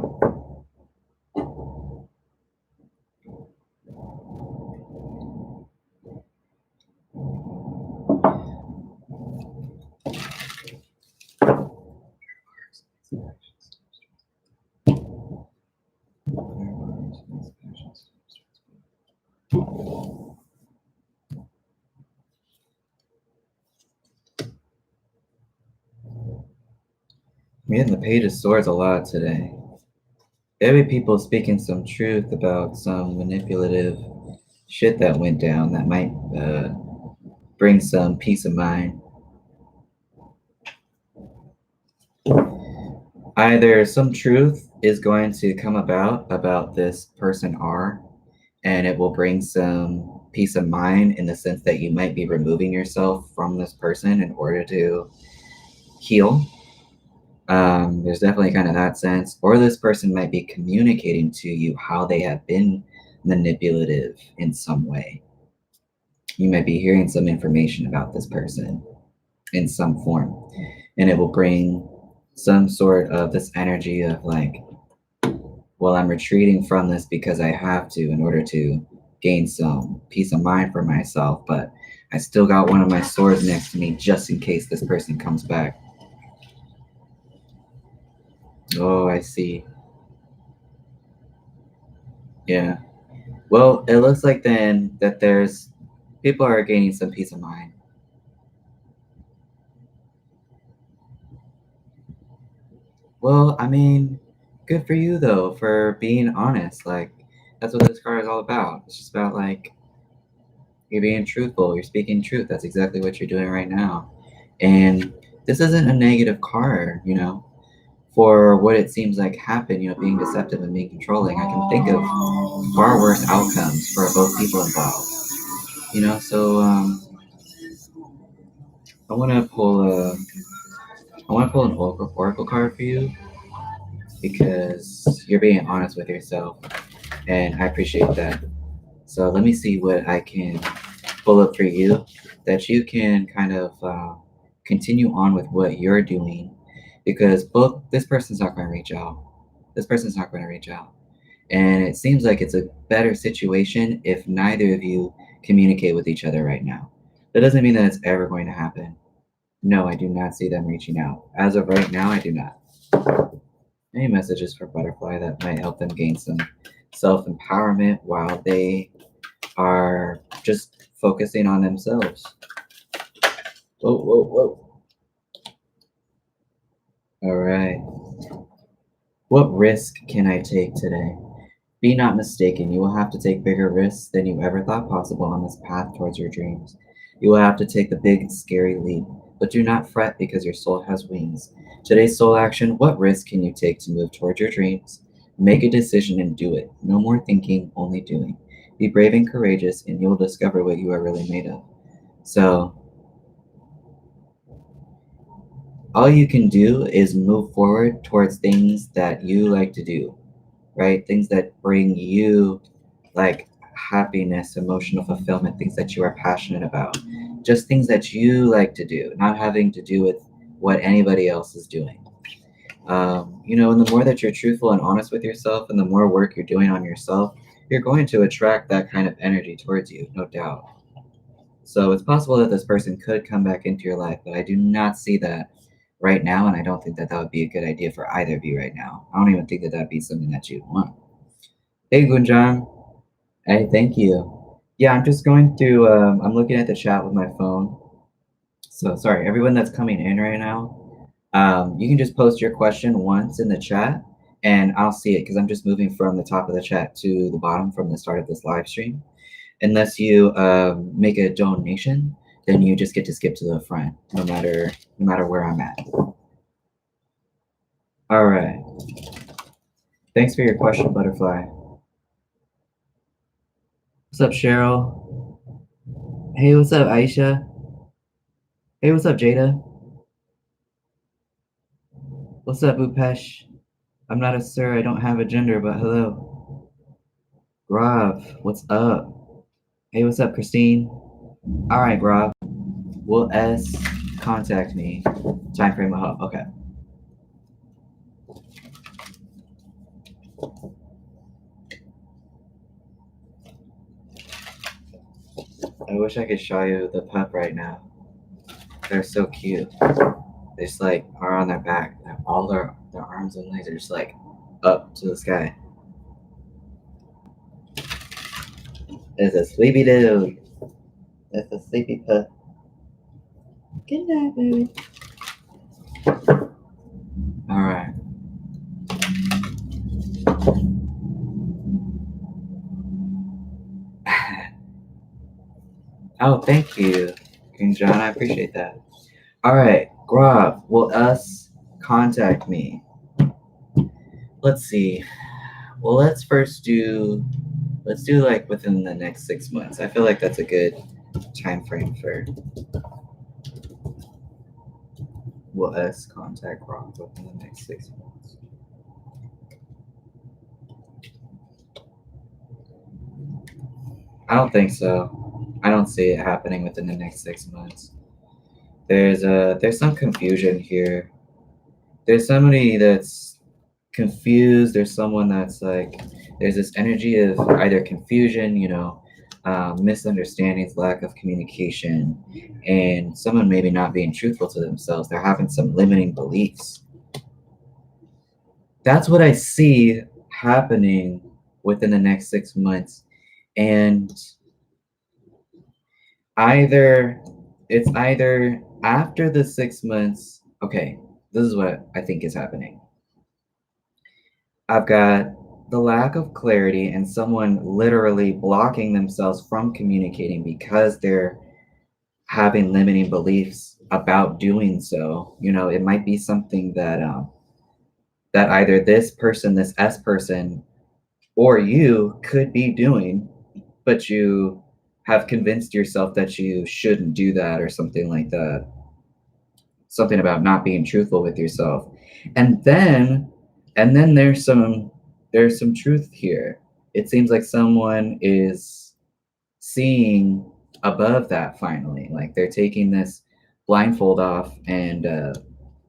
I'm getting the Page of Swords a lot today. Every people speaking some truth about some manipulative shit that went down that might bring some peace of mind. Either some truth is going to come about this person R, and it will bring some peace of mind in the sense that you might be removing yourself from this person in order to heal. There's definitely kind of that sense. Or this person might be communicating to you how they have been manipulative in some way. You might be hearing some information about this person in some form, and it will bring some sort of this energy of like, well, I'm retreating from this because I have to in order to gain some peace of mind for myself, but I still got one of my swords next to me just in case this person comes back. Oh, I see. Yeah. Well, it looks like then that there's people are gaining some peace of mind. Well, I mean, good for you though for being honest. Like that's what this card is all about. It's just about like you're being truthful, you're speaking truth. That's exactly what you're doing right now. And this isn't a negative card, you know, for what it seems like happened, you know, being deceptive and being controlling. I can think of far worse outcomes for both people involved. You know, so I wanna pull an oracle card for you because you're being honest with yourself and I appreciate that. So let me see what I can pull up for you that you can kind of continue on with what you're doing because both this person's not going to reach out. This person's not going to reach out. And it seems like it's a better situation if neither of you communicate with each other right now. That doesn't mean that it's ever going to happen. No, I do not see them reaching out. As of right now, I do not. Any messages for Butterfly that might help them gain some self empowerment while they are just focusing on themselves. Whoa, whoa, whoa. All right. What risk can I take today? Be not mistaken, you will have to take bigger risks than you ever thought possible on this path towards your dreams. You will have to take the big, scary leap, but do not fret because your soul has wings. Today's soul action, what risk can you take to move towards your dreams? Make a decision and do it. No more thinking, only doing. Be brave and courageous, and you'll discover what you are really made of. So, all you can do is move forward towards things that you like to do, right? Things that bring you like happiness, emotional fulfillment, things that you are passionate about, just things that you like to do, not having to do with what anybody else is doing. You know, and the more that you're truthful and honest with yourself and the more work you're doing on yourself, you're going to attract that kind of energy towards you, no doubt. So it's possible that this person could come back into your life, but I do not see that right now, and I don't think that that would be a good idea for either of you right now. I don't even think that that'd be something that you'd want. Hey, Gunjan. Hey, thank you. Yeah, I'm just going through, I'm looking at the chat with my phone. So sorry, everyone that's coming in right now, you can just post your question once in the chat and I'll see it because I'm just moving from the top of the chat to the bottom from the start of this live stream. Unless you make a donation, then you just get to skip to the front, no matter where I'm at. All right. Thanks for your question, Butterfly. What's up, Cheryl? Hey, what's up, Aisha? Hey, what's up, Jada? What's up, Upesh? I'm not a sir, I don't have a gender, but hello. Grob, what's up? Hey, what's up, Christine? All right, Grob. Will S contact me? Time frame of hope. Okay. I wish I could show you the pup right now. They're so cute. They just like are on their back. All their arms and legs are just like up to the sky. It's a sleepy dude. It's a sleepy pup. Good night, baby. All right. Oh, thank you, King John. I appreciate that. All right, Grob, will us contact me? Let's see. Well, let's do like within the next 6 months. I feel like that's a good time frame for will us contact Grob within the next 6 months. I don't think so. I don't see it happening within the next 6 months. There's some confusion here. There's somebody that's confused. There's someone that's like, there's this energy of either confusion, misunderstandings, lack of communication, and someone maybe not being truthful to themselves. They're having some limiting beliefs. That's what I see happening within the next 6 months. And it's either after the 6 months. Okay, this is what I think is happening. I've got the lack of clarity and someone literally blocking themselves from communicating because they're having limiting beliefs about doing so. It might be something that either this person, this S person, or you could be doing, but you have convinced yourself that you shouldn't do that or something like that. Something about not being truthful with yourself. And then there's some truth here. It seems like someone is seeing above that finally. Like they're taking this blindfold off and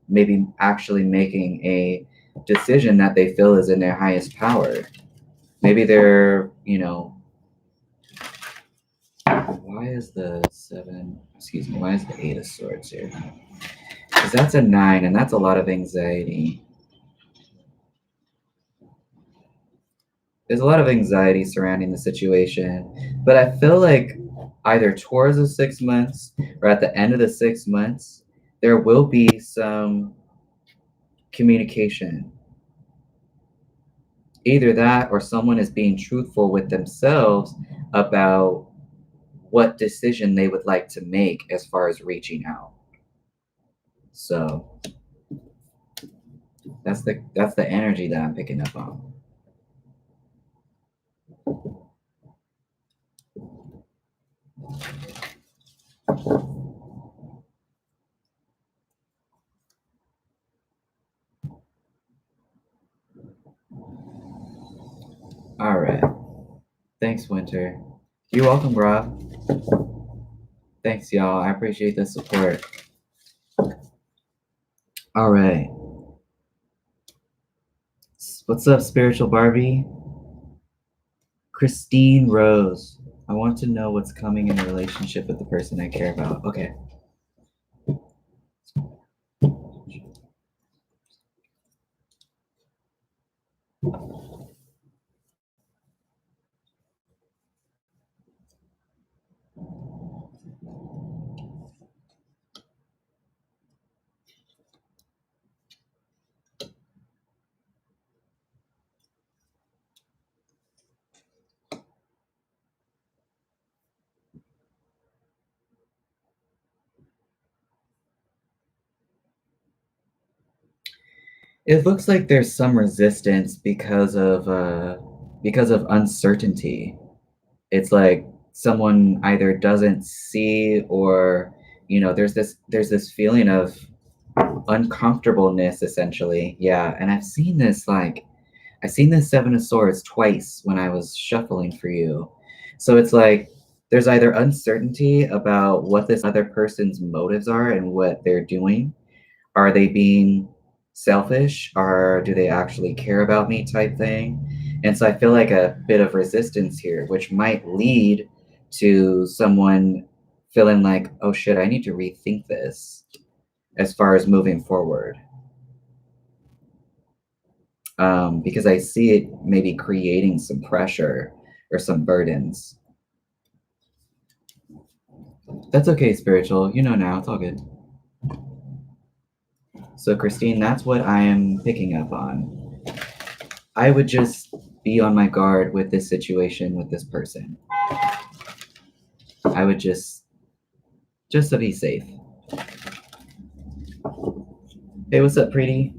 maybe actually making a decision that they feel is in their highest power. Maybe they're, why is the Eight of Swords here? Because that's a 9, and that's a lot of anxiety. There's a lot of anxiety surrounding the situation, but I feel like either towards the 6 months or at the end of the 6 months, there will be some communication. Either that or someone is being truthful with themselves about what decision they would like to make as far as reaching out. So that's the energy that I'm picking up on. All right. Thanks, Winter. You're welcome, Grob. Thanks, y'all. I appreciate the support. All right. What's up, Spiritual Barbie? Christine Rose. I want to know what's coming in a relationship with the person I care about. Okay. It looks like there's some resistance because of uncertainty. It's like someone either doesn't see or there's this feeling of uncomfortableness essentially. Yeah, and I've seen this like I've seen this Seven of Swords twice when I was shuffling for you. So it's like there's either uncertainty about what this other person's motives are and what they're doing. Are they being selfish, or do they actually care about me type thing? And so I feel like a bit of resistance here, which might lead to someone feeling like, oh shit, I need to rethink this as far as moving forward. Because I see it maybe creating some pressure or some burdens. That's okay, spiritual. You know now, it's all good. So, Christine, that's what I am picking up on. I would just be on my guard with this situation with this person. I would just to be safe. Hey, what's up, Preeti?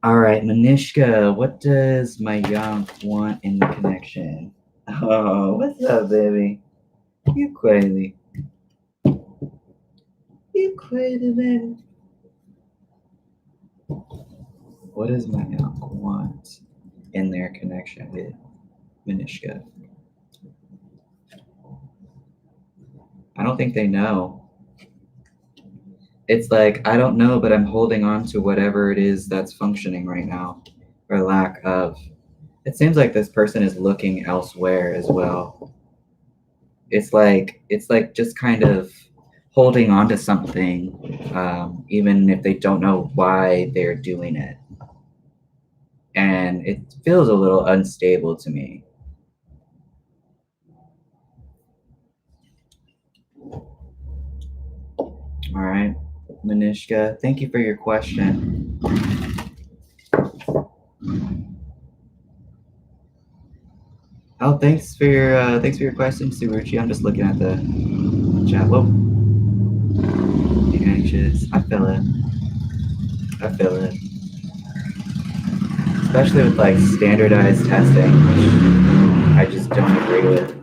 All right, Manouschka, what does my young want in the connection? Oh, what's up, baby? You crazy. You crazy, baby. What does my young want in their connection with Manouschka? I don't think they know. It's like, I don't know, but I'm holding on to whatever it is that's functioning right now, or lack of. It seems like this person is looking elsewhere as well. It's like just kind of holding on to something, even if they don't know why they're doing it. And it feels a little unstable to me. All right, Manouschka, thank you for your question. Oh, thanks for your question, Suruchi. I'm just looking at the chat. Whoa. Being anxious. I feel it. I feel it. Especially with like standardized testing, which I just don't agree with.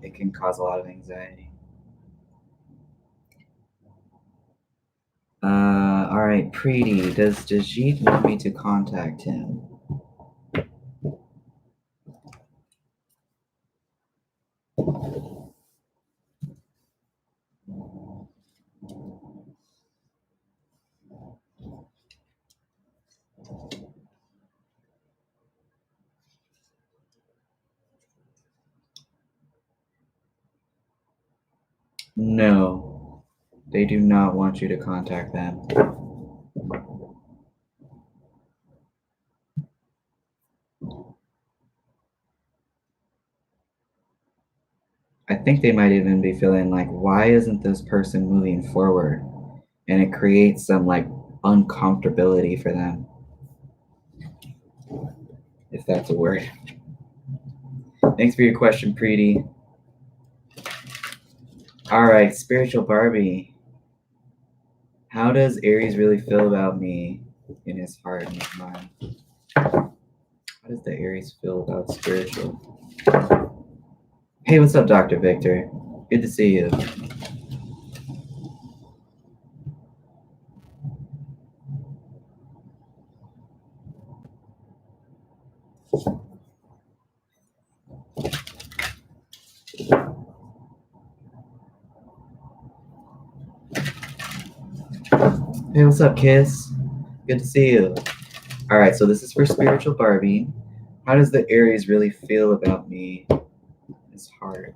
It can cause a lot of anxiety. All right, Preeti, does Dajit want me to contact him? No, they do not want you to contact them. I think they might even be feeling like, why isn't this person moving forward? And it creates some like uncomfortability for them, if that's a word. Thanks for your question, Preeti. All right, spiritual Barbie. How does Aries really feel about me in his heart and his mind? How does the Aries feel about spiritual? Hey, what's up, Dr. Victor? Good to see you. Hey, what's up, Kiss? Good to see you. All right, so this is for spiritual Barbie. How does the Aries really feel about me? His heart.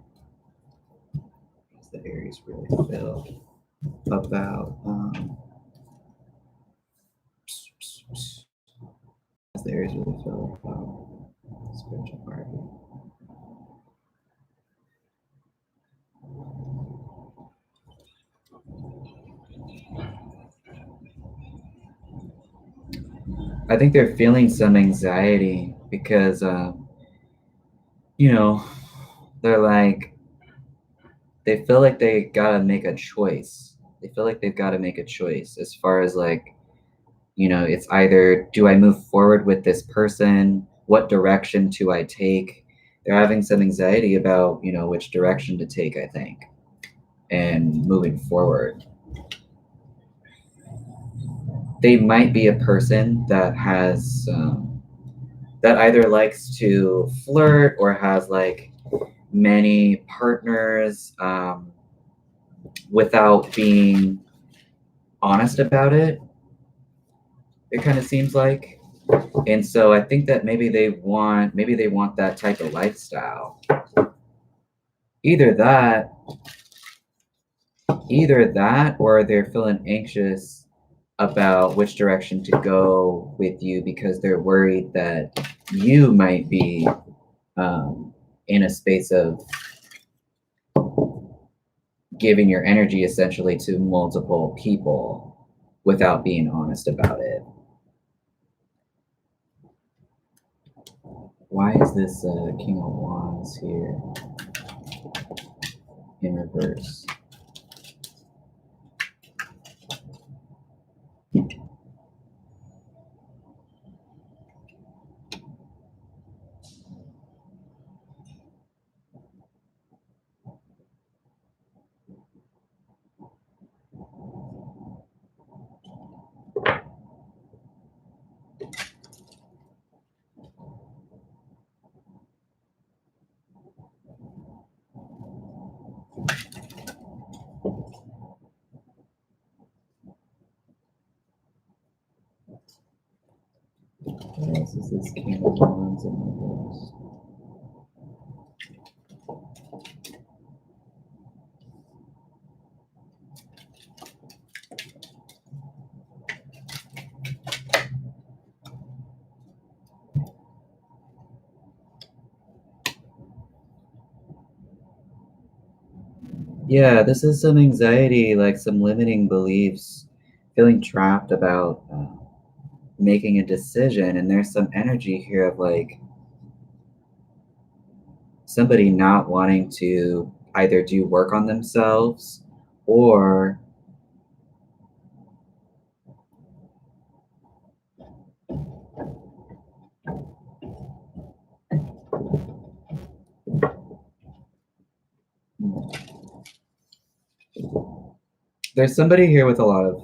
How does the Aries really feel about how does the Aries really feel about spiritual Barbie? I think they're feeling some anxiety because, you know, they're like, they feel like they gotta make a choice. They feel like they've gotta make a choice as far as like, you know, it's either do I move forward with this person? What direction do I take? They're having some anxiety about, you know, which direction to take, I think, and moving forward. they might be a person that has that either likes to flirt or has like many partners without being honest about it. It kind of seems like. And so I think that maybe they want that type of lifestyle. Either that or they're feeling anxious about which direction to go with you because they're worried that you might be in a space of giving your energy essentially to multiple people without being honest about it. Why is this King of Wands here in reverse? What else is this King of Wands in reverse? Yeah, this is some anxiety, like some limiting beliefs, feeling trapped about making a decision. And there's some energy here of like somebody not wanting to either do work on themselves or there's somebody here with a lot of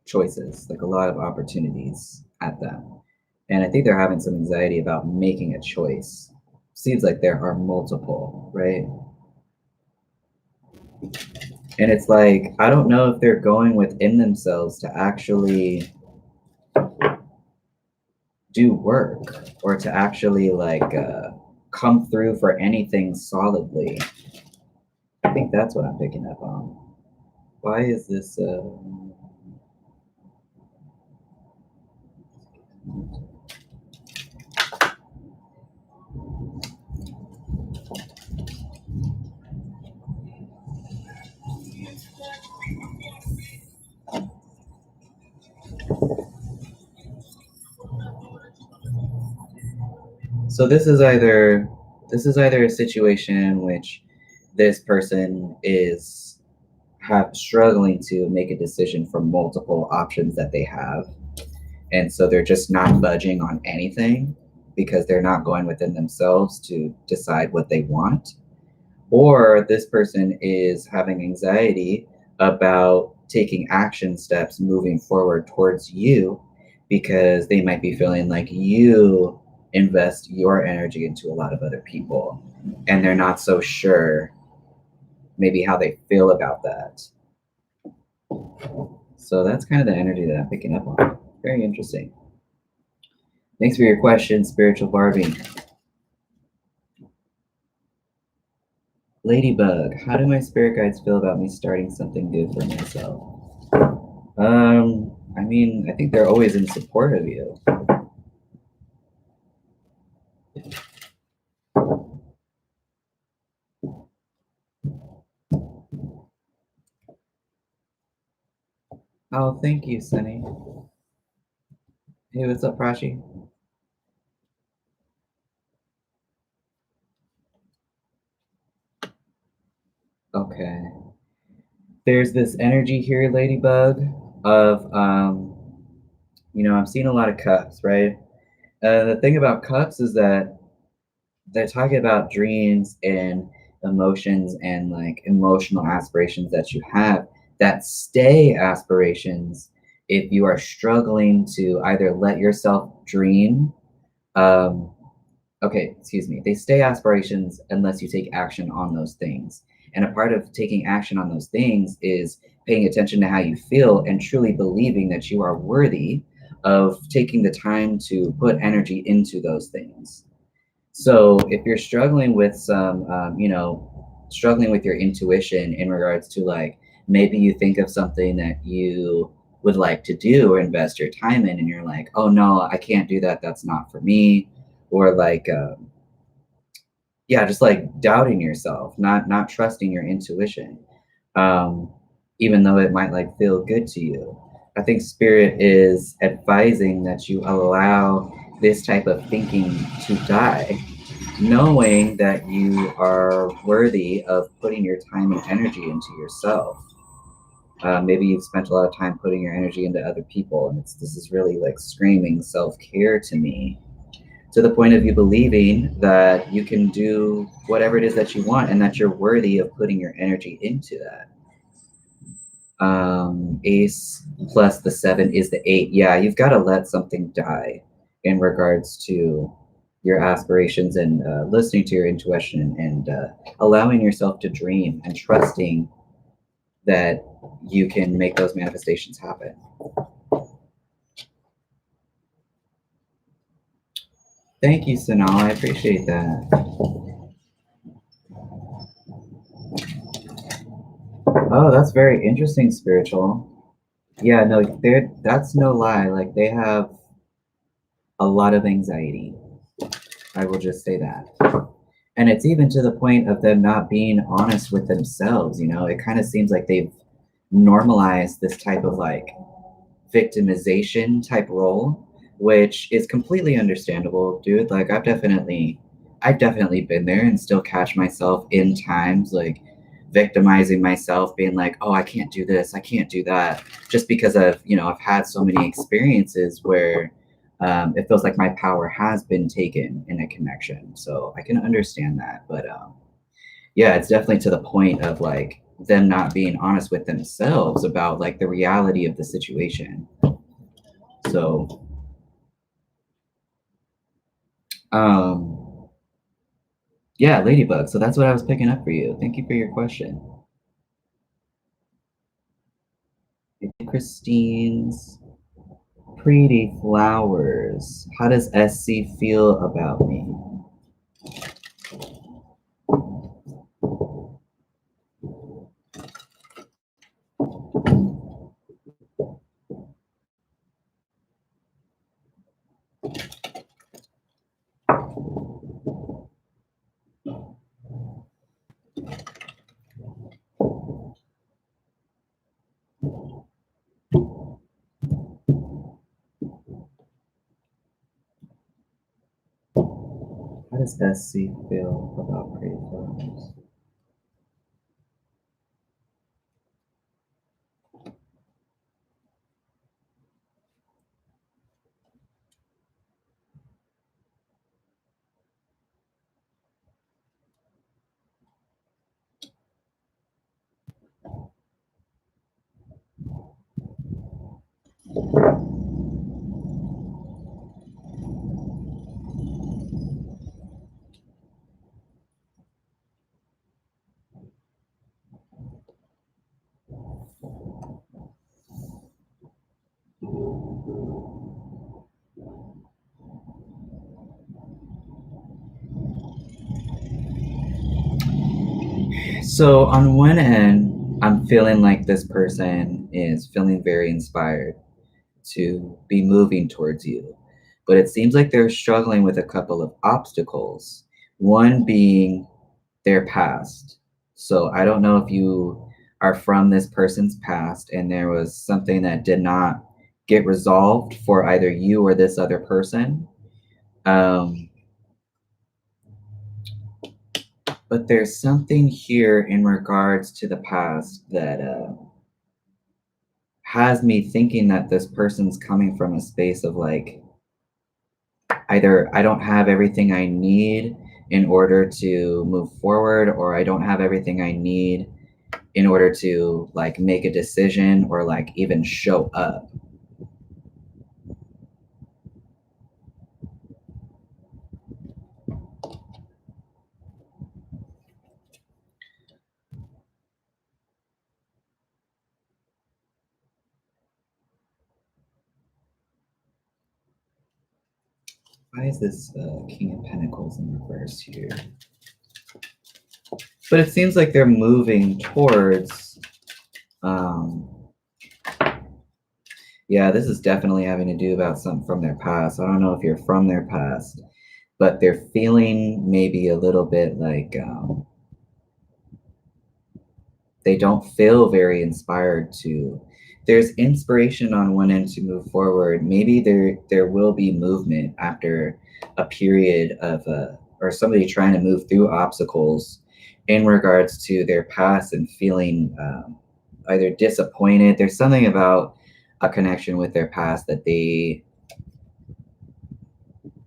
choices, like a lot of opportunities at them. And I think they're having some anxiety about making a choice. Seems like there are multiple, right? And it's like, I don't know if they're going within themselves to actually do work or to actually like come through for anything solidly. I think that's what I'm picking up on. Why is this so this is either a situation in which this person is struggling to make a decision from multiple options that they have, and so they're just not budging on anything because they're not going within themselves to decide what they want. Or this person is having anxiety about taking action steps moving forward towards you because they might be feeling like you invest your energy into a lot of other people and they're not so sure maybe how they feel about that. So that's kind of the energy that I'm picking up on. Very interesting. Thanks for your question, Spiritual Barbie. Ladybug, how do my spirit guides feel about me starting something good for myself? I mean, I think they're always in support of you. Oh, thank you, Sunny. Hey, what's up, Prashi? Okay. There's this energy here, Ladybug, of, I'm seeing a lot of cups, right? The thing about cups is that they're talking about dreams and emotions and like emotional aspirations that you have that stay aspirations if you are struggling to either let yourself dream, um, okay, excuse me, they stay aspirations unless you take action on those things. And a part of taking action on those things is paying attention to how you feel and truly believing that you are worthy of taking the time to put energy into those things. So if you're struggling with some, struggling with your intuition in regards to like maybe you think of something that you would like to do or invest your time in, and you're like, oh no, I can't do that. That's not for me. Or like, yeah, just like doubting yourself, not trusting your intuition, um, even though it might like feel good to you. I think spirit is advising that you allow this type of thinking to die, knowing that you are worthy of putting your time and energy into yourself. Maybe you've spent a lot of time putting your energy into other people, and this is really like screaming self-care to me, to the point of you believing that you can do whatever it is that you want and that you're worthy of putting your energy into that. Ace plus the 7 is the 8. Yeah, you've got to let something die in regards to your aspirations and listening to your intuition and allowing yourself to dream and trusting that you can make those manifestations happen. Thank you, Sanal. I appreciate that. Oh, that's very interesting, spiritual. Yeah, no, that's no lie. Like they have a lot of anxiety. I will just say that. And it's even to the point of them not being honest with themselves, you know? It kind of seems like they've normalized this type of like victimization type role, which is completely understandable, dude. Like I've definitely been there and still catch myself in times like victimizing myself, being like, oh, I can't do this, I can't do that, just because I've had so many experiences where it feels like my power has been taken in a connection. So I can understand that. But yeah, it's definitely to the point of like them not being honest with themselves about like the reality of the situation. So um yeah, Ladybug. So that's what I was picking up for you. Thank you for your question. Christine's pretty flowers. How does SC feel about me? How does SC feel about pretty flowers? So on one end, I'm feeling like this person is feeling very inspired to be moving towards you. But it seems like they're struggling with a couple of obstacles. One being their past. So I don't know if you are from this person's past and there was something that did not get resolved for either you or this other person. But there's something here in regards to the past that has me thinking that this person's coming from a space of like, either I don't have everything I need in order to move forward, or I don't have everything I need in order to like make a decision or like even show up. Why is this King of Pentacles in reverse here? But it seems like they're moving towards, yeah, this is definitely having to do about something from their past. I don't know if you're from their past, but they're feeling maybe a little bit like they don't feel very inspired to. There's inspiration on one end to move forward. Maybe there will be movement after a period of or somebody trying to move through obstacles in regards to their past and feeling either disappointed. There's something about a connection with their past that they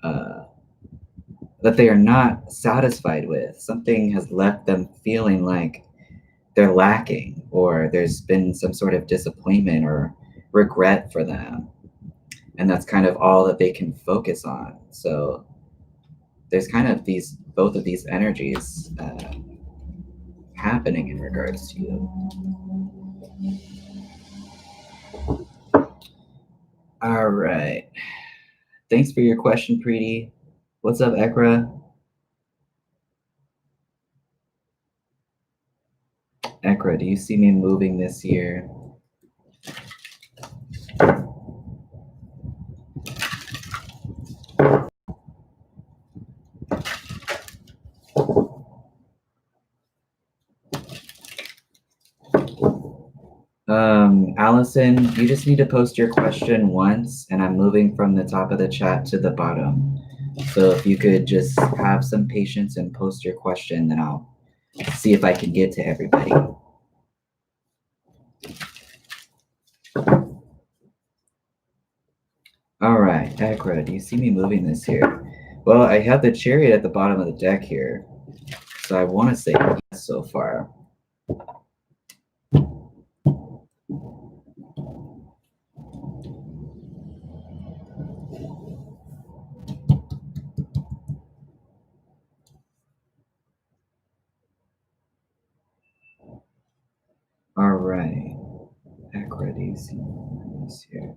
are not satisfied with. Something has left them feeling like they're lacking, or there's been some sort of disappointment or regret for them. And that's kind of all that they can focus on. So there's kind of both of these energies happening in regards to you. All right. Thanks for your question, Preeti. What's up, Okra? Okra, do you see me moving this year? Allison, you just need to post your question once, and I'm moving from the top of the chat to the bottom. So if you could just have some patience and post your question, then I'll see if I can get to everybody. All right, Okra, do you see me moving this here? Well, I have the Chariot at the bottom of the deck here, so I want to say yes so far. All right, Okra, do you see me moving this here?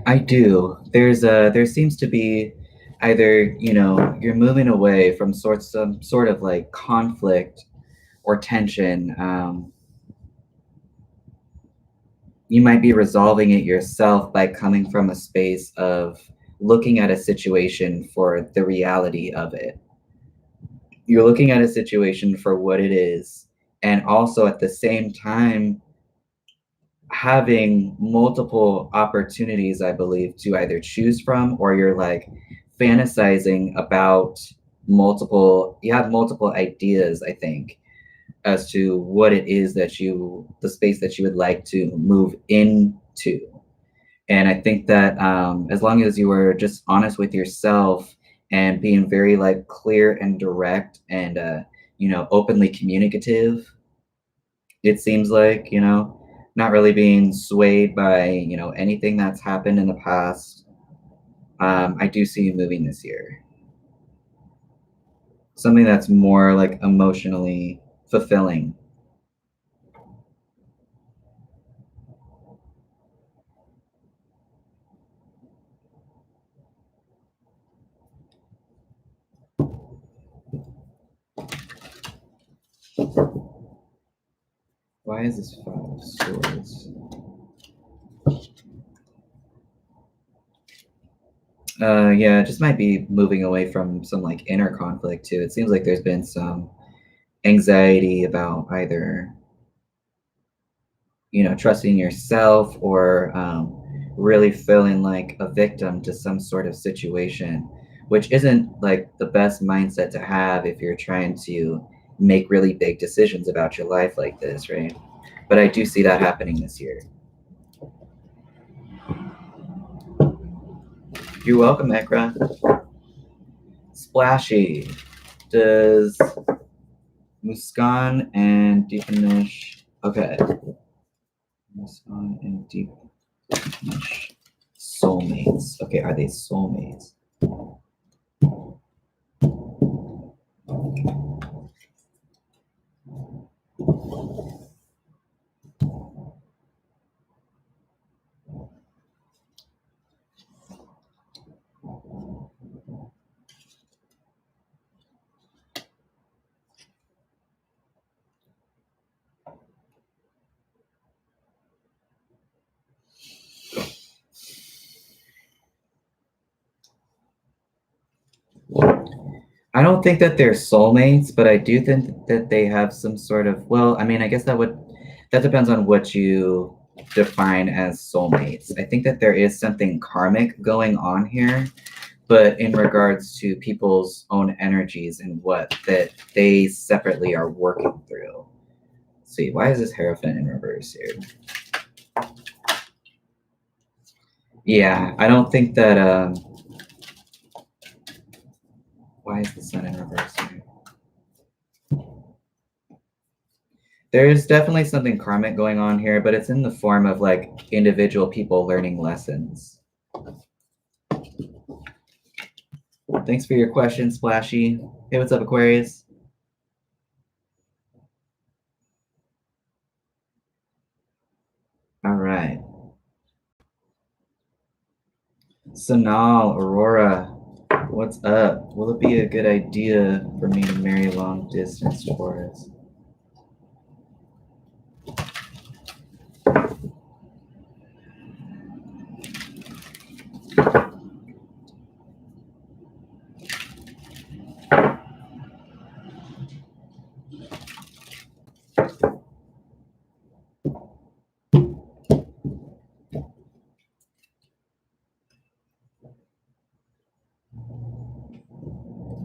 I do. There seems to be either, you're moving away from some sort of like conflict or tension. You might be resolving it yourself by coming from a space of looking at a situation for the reality of it. You're looking at a situation for what it is, and also at the same time having multiple opportunities, I believe, to either choose from, or you're like fantasizing about you have multiple ideas, I think, as to what it is that the space that you would like to move into. And I think that as long as you are just honest with yourself and being very like clear and direct and openly communicative, it seems like, not really being swayed by, anything that's happened in the past. I do see you moving this year. Something that's more like emotionally fulfilling. Why is this 5 of Swords? Yeah, it just might be moving away from some like inner conflict too. It seems like there's been some anxiety about either, trusting yourself or really feeling like a victim to some sort of situation, which isn't like the best mindset to have if you're trying to make really big decisions about your life like this, right? But I do see that happening this year. You're welcome, Okra. Splashy. Does Muskan and Deepanish... Okay. Muskan and Deep... Soulmates. Okay, are they soulmates? I don't think that they're soulmates, but I do think that they have some sort of, well, I mean, I guess that depends on what you define as soulmates. I think that there is something karmic going on here, but in regards to people's own energies and what that they separately are working through. Let's see, why is this Hierophant in reverse here? Yeah, I don't think that, why is the Sun in reverse here? There is definitely something karmic going on here, but it's in the form of like individual people learning lessons. Thanks for your question, Splashy. Hey, what's up, Aquarius? All right. Sanal, Aurora, what's up? Will it be a good idea for me to marry long distance Taurus?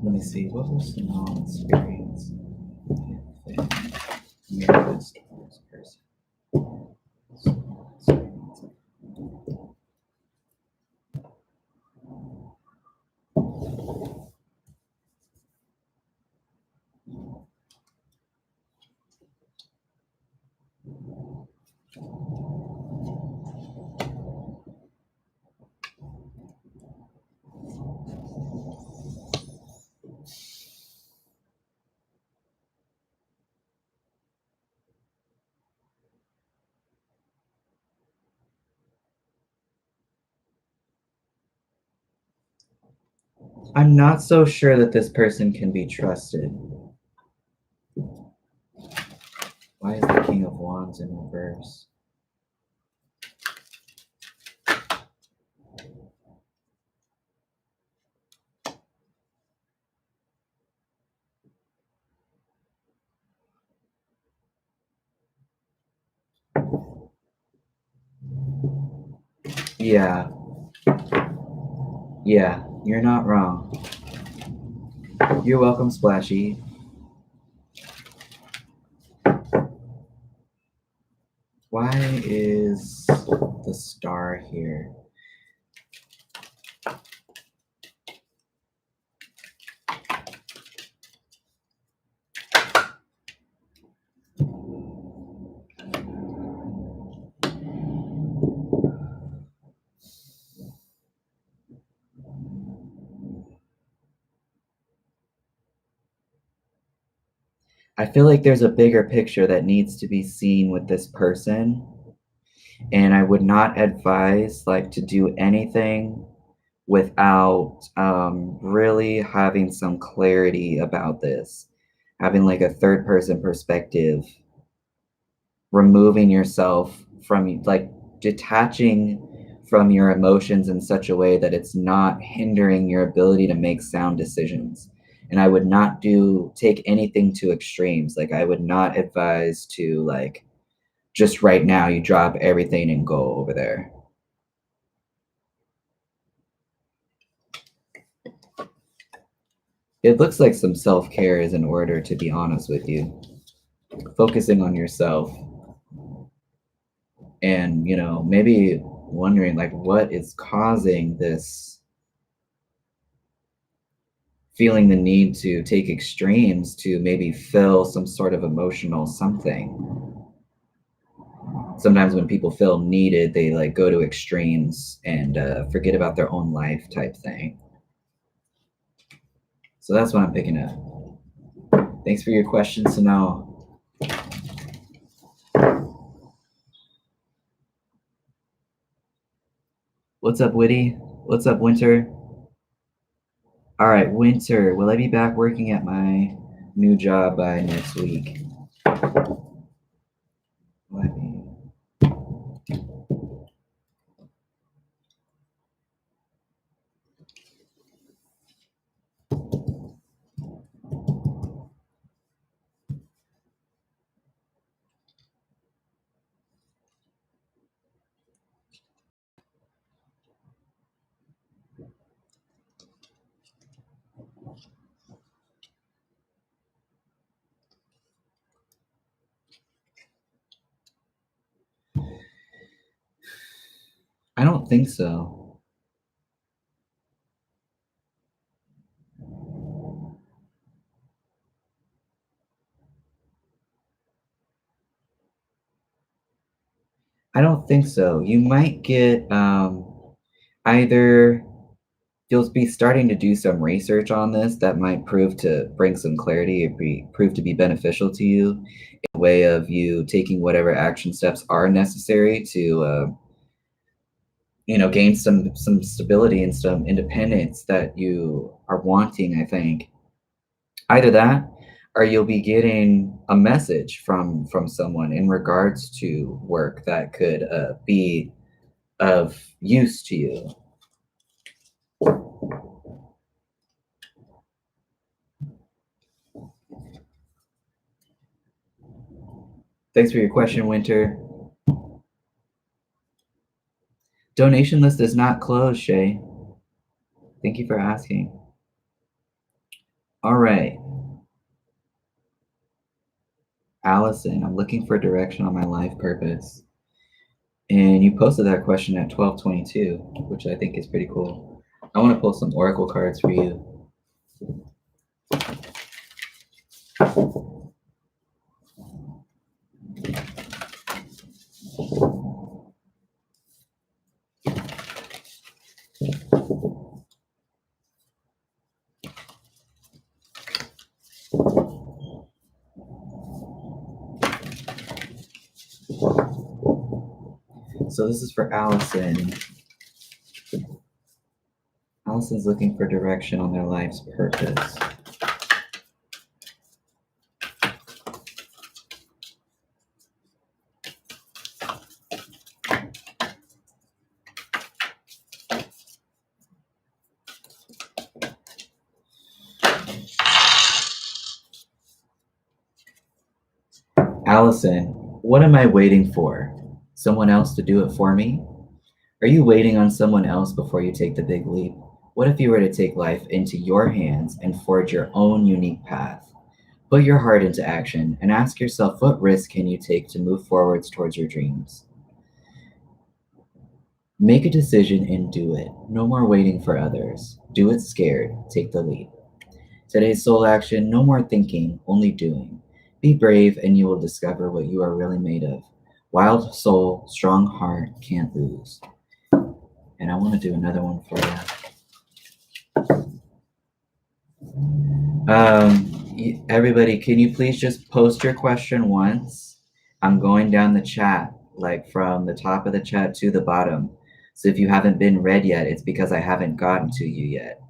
Let me see, what was Sanal experience? Marry this Taurus person. I'm not so sure that this person can be trusted. Why is the King of Wands in reverse? Yeah. Yeah, you're not wrong. You're welcome, Splashy. Why is the star here? I feel like there's a bigger picture that needs to be seen with this person. And I would not advise like to do anything without really having some clarity about this. Having like a third person perspective, removing yourself from like detaching from your emotions in such a way that it's not hindering your ability to make sound decisions. And I would not take anything to extremes. Like I would not advise to like just right now you drop everything and go over there. It looks like some self-care is in order, to be honest with you. Focusing on yourself and, you know, maybe wondering like what is causing this, feeling the need to take extremes to maybe fill some sort of emotional something. sometimes when people feel needed, they like go to extremes and forget about their own life type thing. So that's what I'm picking up. Thanks for your question, Sanal. What's up, Witty? What's up, Winter? All right, Winter, will I be back working at my new job by next week? Will I be? I don't think so. I don't think so. You might get either you'll be starting to do some research on this that might prove to bring some clarity or prove to be beneficial to you in a way of you taking whatever action steps are necessary to gain some stability and some independence that you are wanting, I think. Either that or you'll be getting a message from someone in regards to work that could be of use to you. Thanks for your question, Winter. Donation list is not closed, Shay. Thank you for asking. All right. Allison, I'm looking for direction on my life purpose. And you posted that question at 12:22, which I think is pretty cool. I want to pull some oracle cards for you. So this is for Allison. Allison's looking for direction on their life's purpose. Allison, what am I waiting for? Someone else to do it for me? Are you waiting on someone else before you take the big leap? What if you were to take life into your hands and forge your own unique path? Put your heart into action and ask yourself, what risk can you take to move forwards towards your dreams? Make a decision and do it. No more waiting for others. Do it scared. Take the leap. Today's soul action, no more thinking, only doing. Be brave and you will discover what you are really made of. Wild soul, strong heart, can't lose. And I want to do another one for you. Everybody, can you please just post your question once? I'm going down the chat, like from the top of the chat to the bottom. So if you haven't been read yet, it's because I haven't gotten to you yet.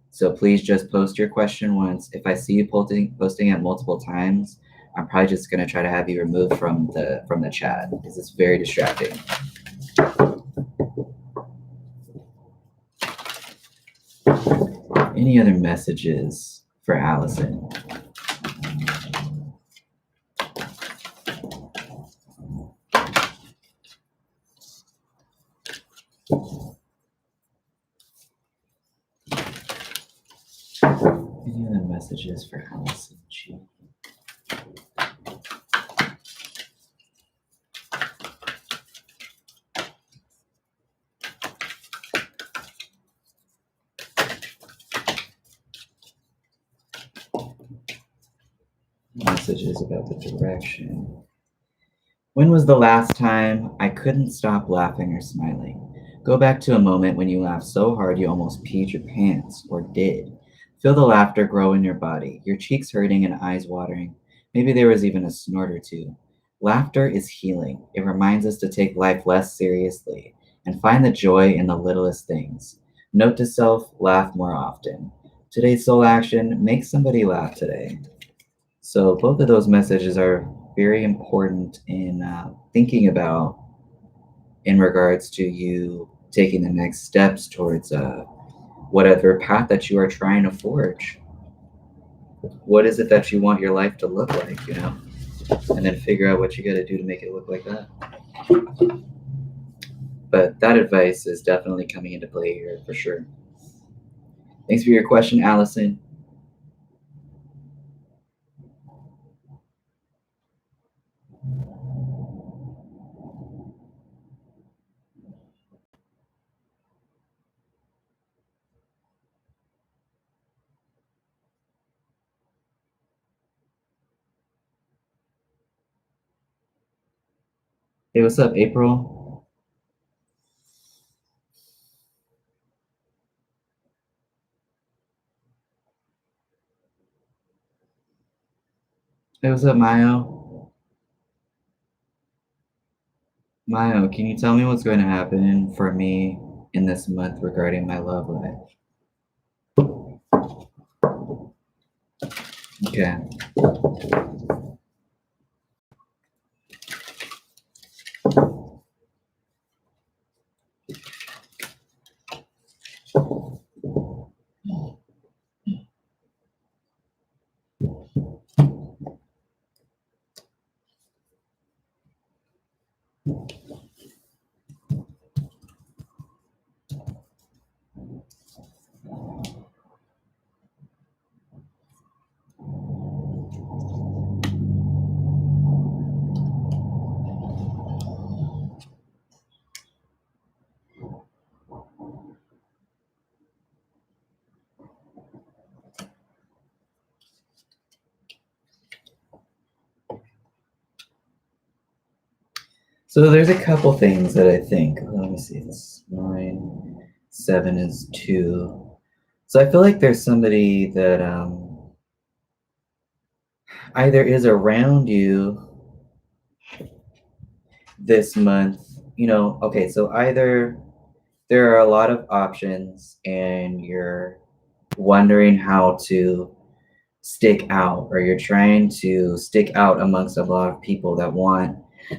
So please just post your question once. If I see you posting it multiple times, I'm probably just gonna try to have you removed from the chat because it's very distracting. Any other messages for Allison? Any other messages for Allison? Messages about the direction. When was the last time I couldn't stop laughing or smiling? Go back to a moment when you laughed so hard you almost peed your pants, or did. Feel the laughter grow in your body, your cheeks hurting and eyes watering. Maybe there was even a snort or two. Laughter is healing. It reminds us to take life less seriously and find the joy in the littlest things. Note to self, laugh more often. Today's soul action, make somebody laugh today. So both of those messages are very important in thinking about in regards to you taking the next steps towards whatever path that you are trying to forge. What is it that you want your life to look like, and then figure out what you got to do to make it look like that. But that advice is definitely coming into play here for sure. Thanks for your question, Allison. Hey, what's up, April? Hey, what's up, Mayo? Mayo, can you tell me what's going to happen for me in this month regarding my love life? Okay. So there's a couple things that I think. Let me see. It's 9, 7 is 2. So I feel like there's somebody that either is around you this month. Okay, so either there are a lot of options and you're wondering how to stick out, or you're trying to stick out amongst a lot of people that want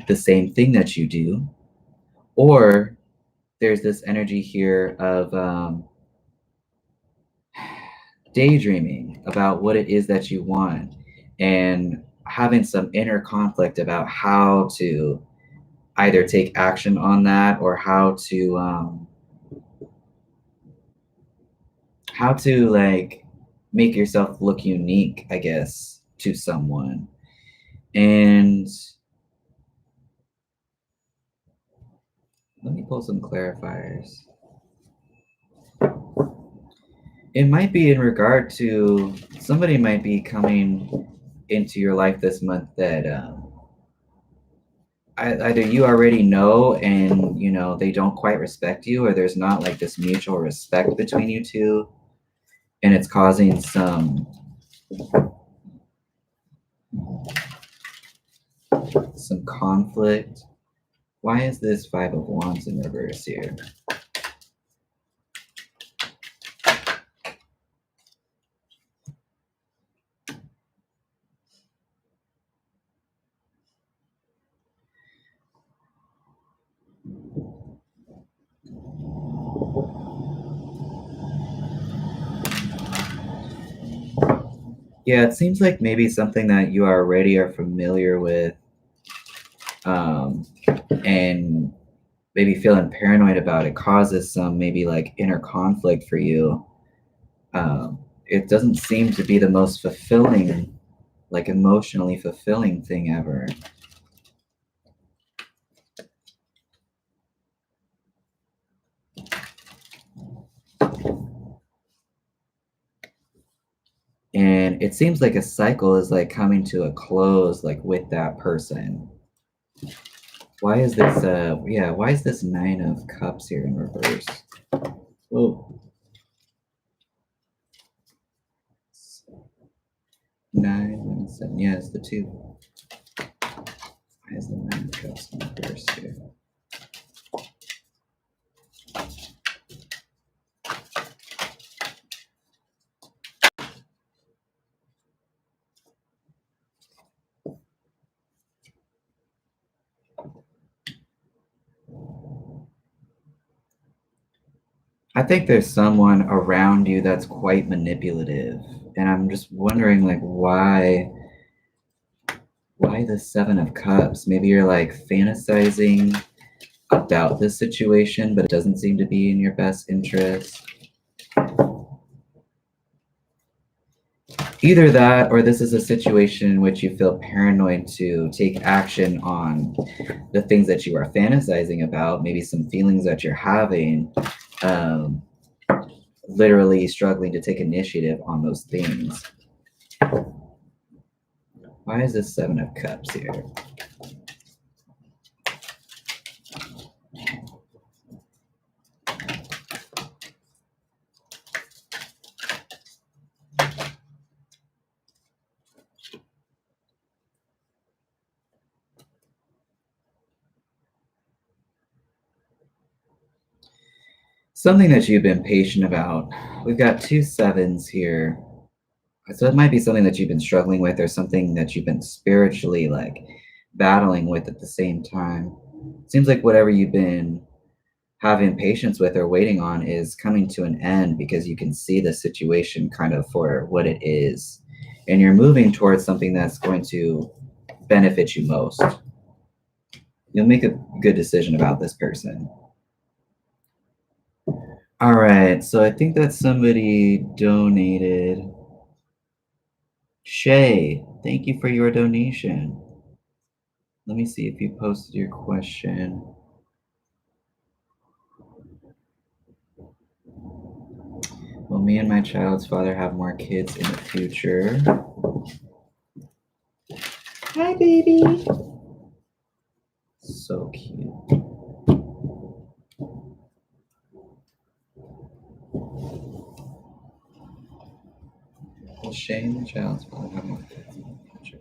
the same thing that you do, or there's this energy here of daydreaming about what it is that you want and having some inner conflict about how to either take action on that, or how to like make yourself look unique, I guess, to someone. And let me pull some clarifiers. It might be in regard to somebody might be coming into your life this month that either you already know and they don't quite respect you, or there's not like this mutual respect between you two, and it's causing some conflict. Why is this 5 of Wands in reverse here? Yeah, it seems like maybe something that you already are familiar with, and maybe feeling paranoid about it causes some maybe like inner conflict for you. It doesn't seem to be the most fulfilling, like emotionally fulfilling thing ever. And it seems like a cycle is like coming to a close, like with that person. Why is this, why is this 9 of Cups here in reverse? Whoa. 9 and 7, yeah, it's the 2. Why is the 9 of Cups in reverse here? I think there's someone around you that's quite manipulative, and I'm just wondering, like, why the 7 of Cups? Maybe you're like fantasizing about this situation, but it doesn't seem to be in your best interest. Either that, or this is a situation in which you feel paranoid to take action on the things that you are fantasizing about, maybe some feelings that you're having, literally struggling to take initiative on those things. Why is this 7 of Cups here? Something that you've been patient about. We've got 2 7s here. So it might be something that you've been struggling with or something that you've been spiritually like battling with at the same time. Seems like whatever you've been having patience with or waiting on is coming to an end because you can see the situation kind of for what it is. And you're moving towards something that's going to benefit you most. You'll make a good decision about this person. All right, so I think that somebody donated. Shay, thank you for your donation. Let me see if you posted your question. Will me and my child's father have more kids in the future? Hi, baby. So cute. Will Shay and my child's father have more kids in the future?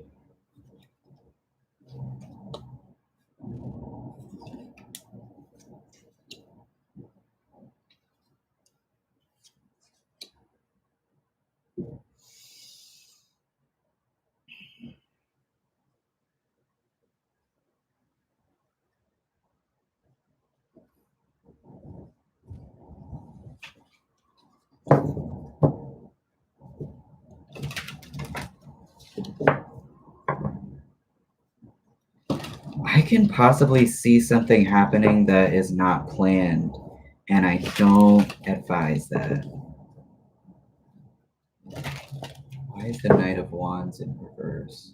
I can possibly see something happening that is not planned, and I don't advise that. Why is the Knight of Wands in reverse?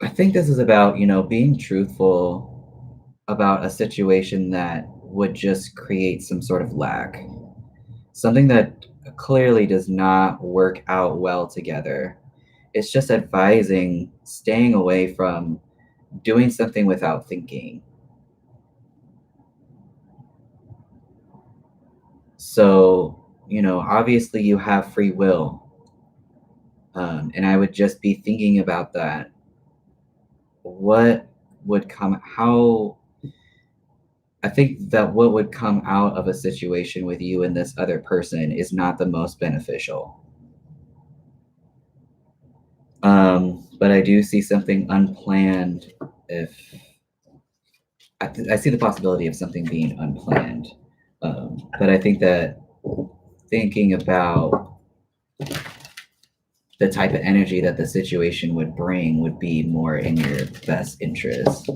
I think this is about, being truthful about a situation that would just create some sort of lack. Something that clearly does not work out well together. It's just advising staying away from doing something without thinking. So, obviously you have free will. And I would just be thinking about that. What would come, how, I think that what would come out of a situation with you and this other person is not the most beneficial. But I do see something unplanned. If I see the possibility of something being unplanned, but I think that thinking about the type of energy that the situation would bring would be more in your best interest.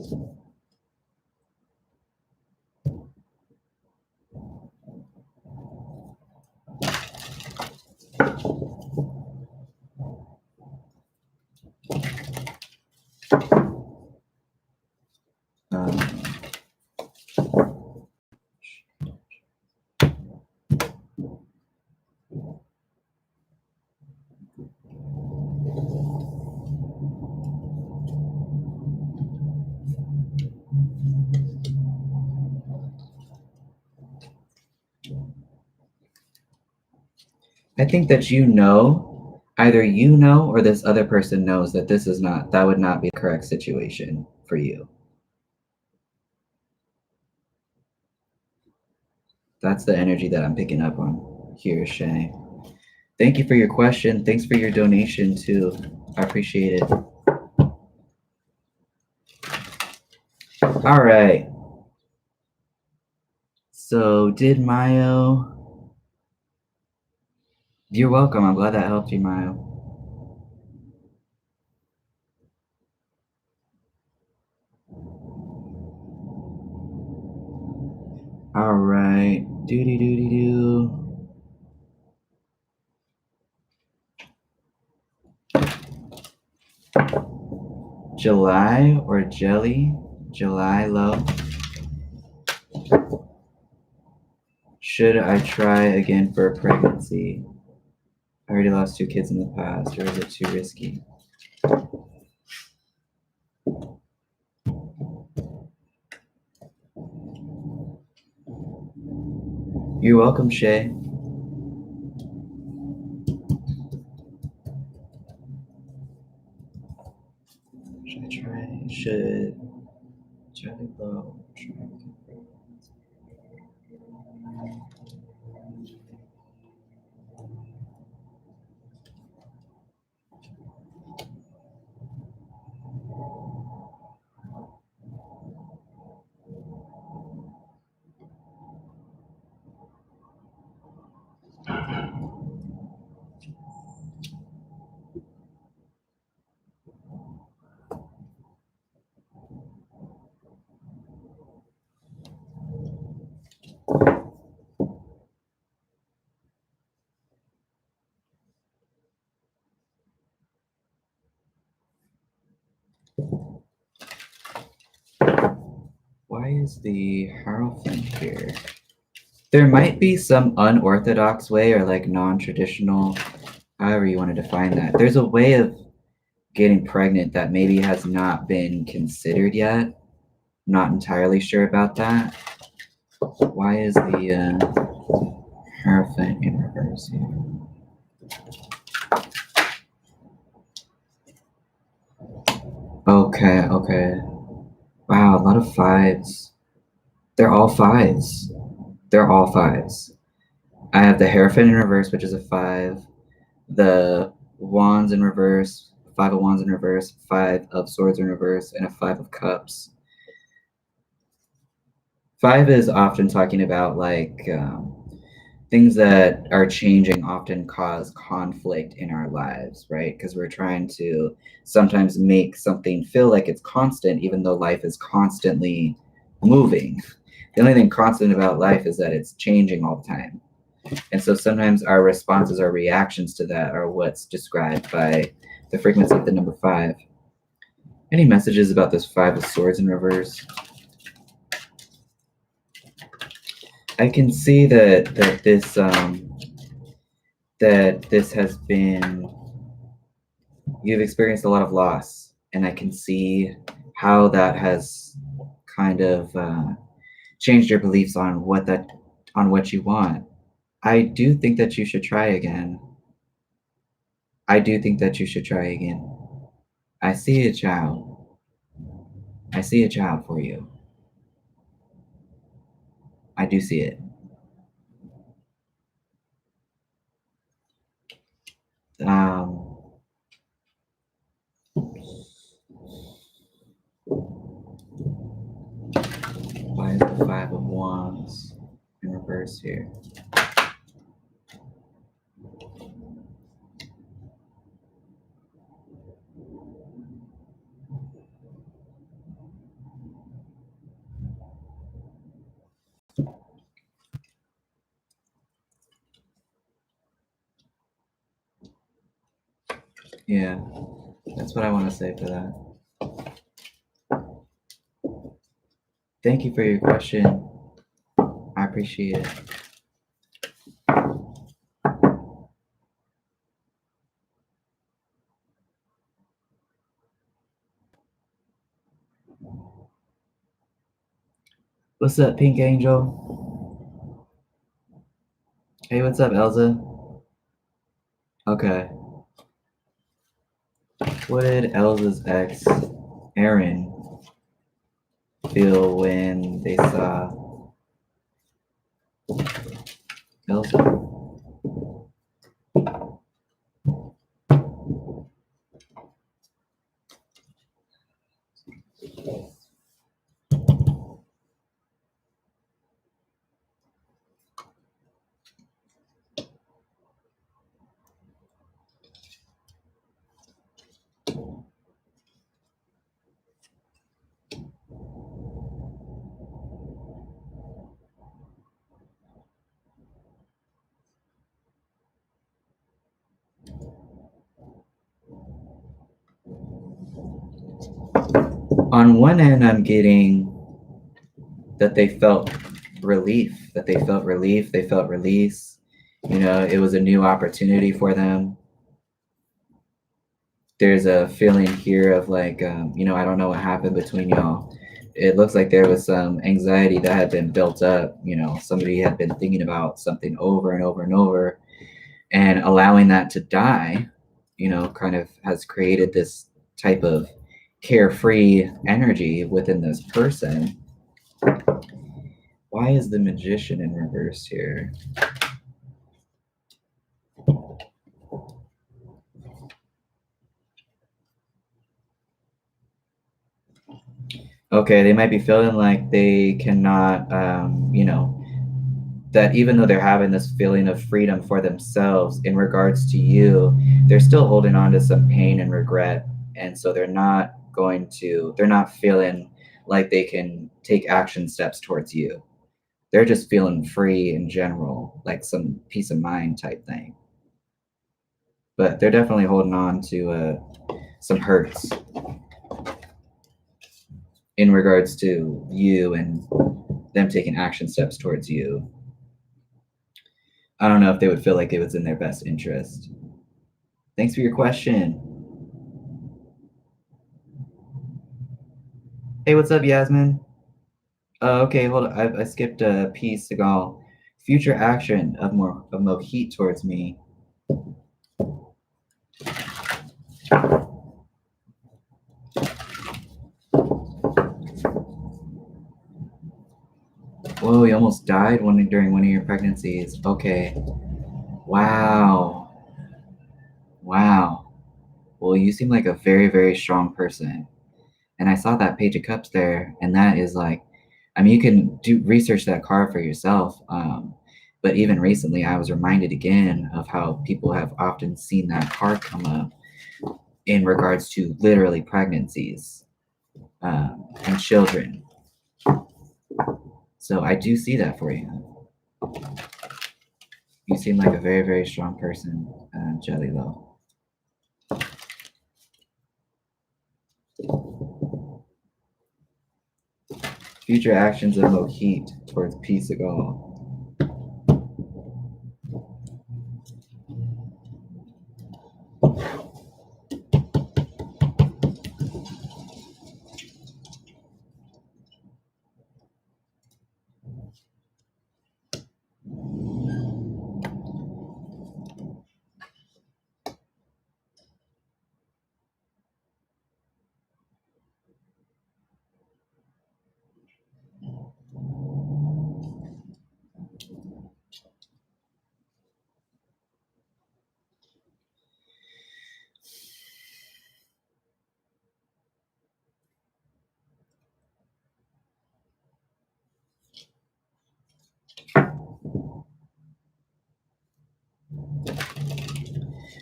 I think that either you know or this other person knows that that would not be the correct situation for you. That's the energy that I'm picking up on here, Shay. Thank you for your question. Thanks for your donation too. I appreciate it. All right. So did Mayo? You're welcome. I'm glad that helped you, Mayo. All right. Doody doody doo. July or Jelly? July love. Should I try again for a pregnancy? I already lost 2 kids in the past, or is it too risky? You're welcome, Shay. Should Jelly love try again for a pregnancy? Why is the Hierophant here? There might be some unorthodox way or like non-traditional, however you want to define that. There's a way of getting pregnant that maybe has not been considered yet. Not entirely sure about that. Why is the Hierophant in reverse here? Okay. Wow, a lot of 5s. They're all 5s. They're all 5s. I have the Hierophant in reverse, which is a 5. The Wands in reverse, 5 of Wands in reverse, 5 of Swords in reverse, and a 5 of Cups. 5 is often talking about like things that are changing often cause conflict in our lives, right? Because we're trying to sometimes make something feel like it's constant, even though life is constantly moving. The only thing constant about life is that it's changing all the time. And so sometimes our responses or reactions to that are what's described by the frequency of the number 5. Any messages about this 5 of Swords in reverse? I can see that this has been, you've experienced a lot of loss, and I can see how that has kind of changed your beliefs on what you want. I do think that you should try again. I do think that you should try again. I see a child. I see a child for you. I do see it. Why is the 5 of Wands in reverse here? Yeah, that's what I want to say for that. Thank you for your question. I appreciate it. What's up, Pink Angel? Hey, what's up, Elsa? Okay. What did Elsa's ex, Aaron, feel when they saw Elsa? On one end, I'm getting that they felt relief, they felt release. You know, it was a new opportunity for them. There's a feeling here of like, you know, I don't know what happened between y'all. It looks like there was some anxiety that had been built up. You know, somebody had been thinking about something over and over and over, and allowing that to die, you know, kind of has created this type of carefree energy within this person. Why is the Magician in reverse here? Okay, they might be feeling like they cannot, you know, that even though they're having this feeling of freedom for themselves in regards to you, they're still holding on to some pain and regret. And so they're not feeling like they can take action steps towards you. They're just feeling free in general, like some peace of mind type thing. But they're definitely holding on to some hurts in regards to you and them taking action steps towards you. I don't know if they would feel like it was in their best interest. Thanks for your question. Hey, what's up, Yasmine? Okay, hold on. I skipped a piece to go. Future action of more heat towards me. Whoa, you almost died during one of your pregnancies. Okay. Wow. Wow. Well, you seem like a very, very strong person. And I saw that Page of Cups there, and that is like, I mean, you can do research that card for yourself. But even recently, I was reminded again of how people have often seen that card come up in regards to literally pregnancies and children. So I do see that for you. You seem like a very, very strong person, Jelly Low. Future actions of Mohit towards peace of all.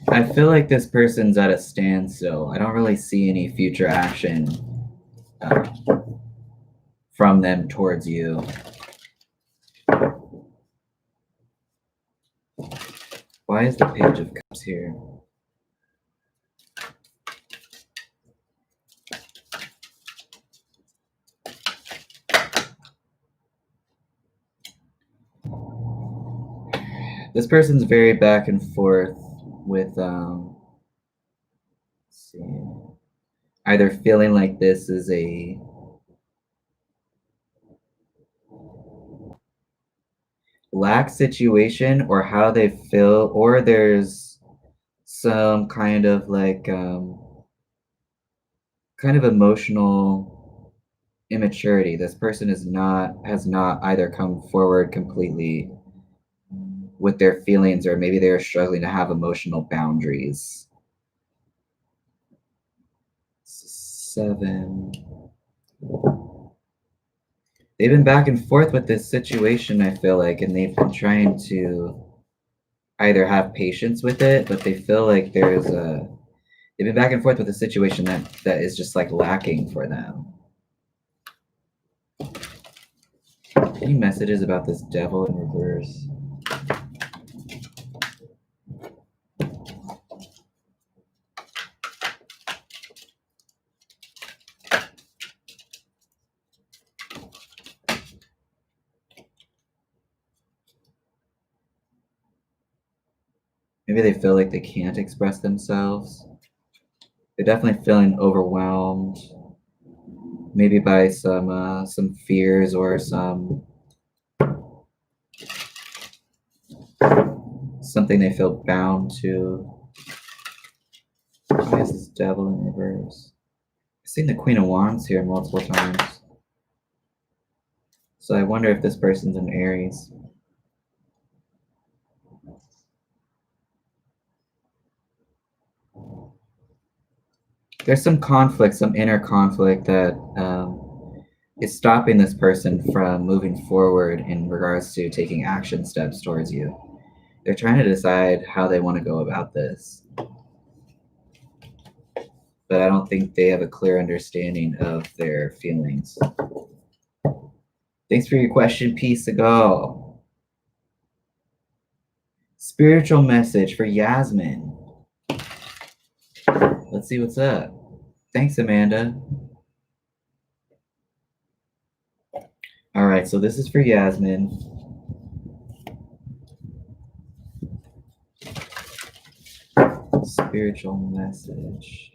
I feel like this person's at a standstill. I don't really see any future action uh, from them towards you. Why is the Page of Cups here? This person's very back and forth with, let's see, either feeling like this is a lack situation or how they feel, or there's some kind of like kind of emotional immaturity. This person has not either come forward completely with their feelings, or maybe they're struggling to have emotional boundaries. 7. They've been back and forth with this situation, I feel like, and they've been trying to either have patience with it, but they feel like they've been back and forth with a situation that is just like lacking for them. Any messages about this devil in reverse? Maybe they feel like they can't express themselves. They're definitely feeling overwhelmed, maybe by some fears or something they feel bound to. Why is this devil in reverse? I've seen the Queen of Wands here multiple times. So I wonder if this person's an Aries. There's some conflict, some inner conflict that is stopping this person from moving forward in regards to taking action steps towards you. They're trying to decide how they want to go about this. But I don't think they have a clear understanding of their feelings. Thanks for your question, piece ago. Spiritual message for Yasmine. Let's see what's up. Thanks, Amanda. All right, so this is for Yasmine. Spiritual message.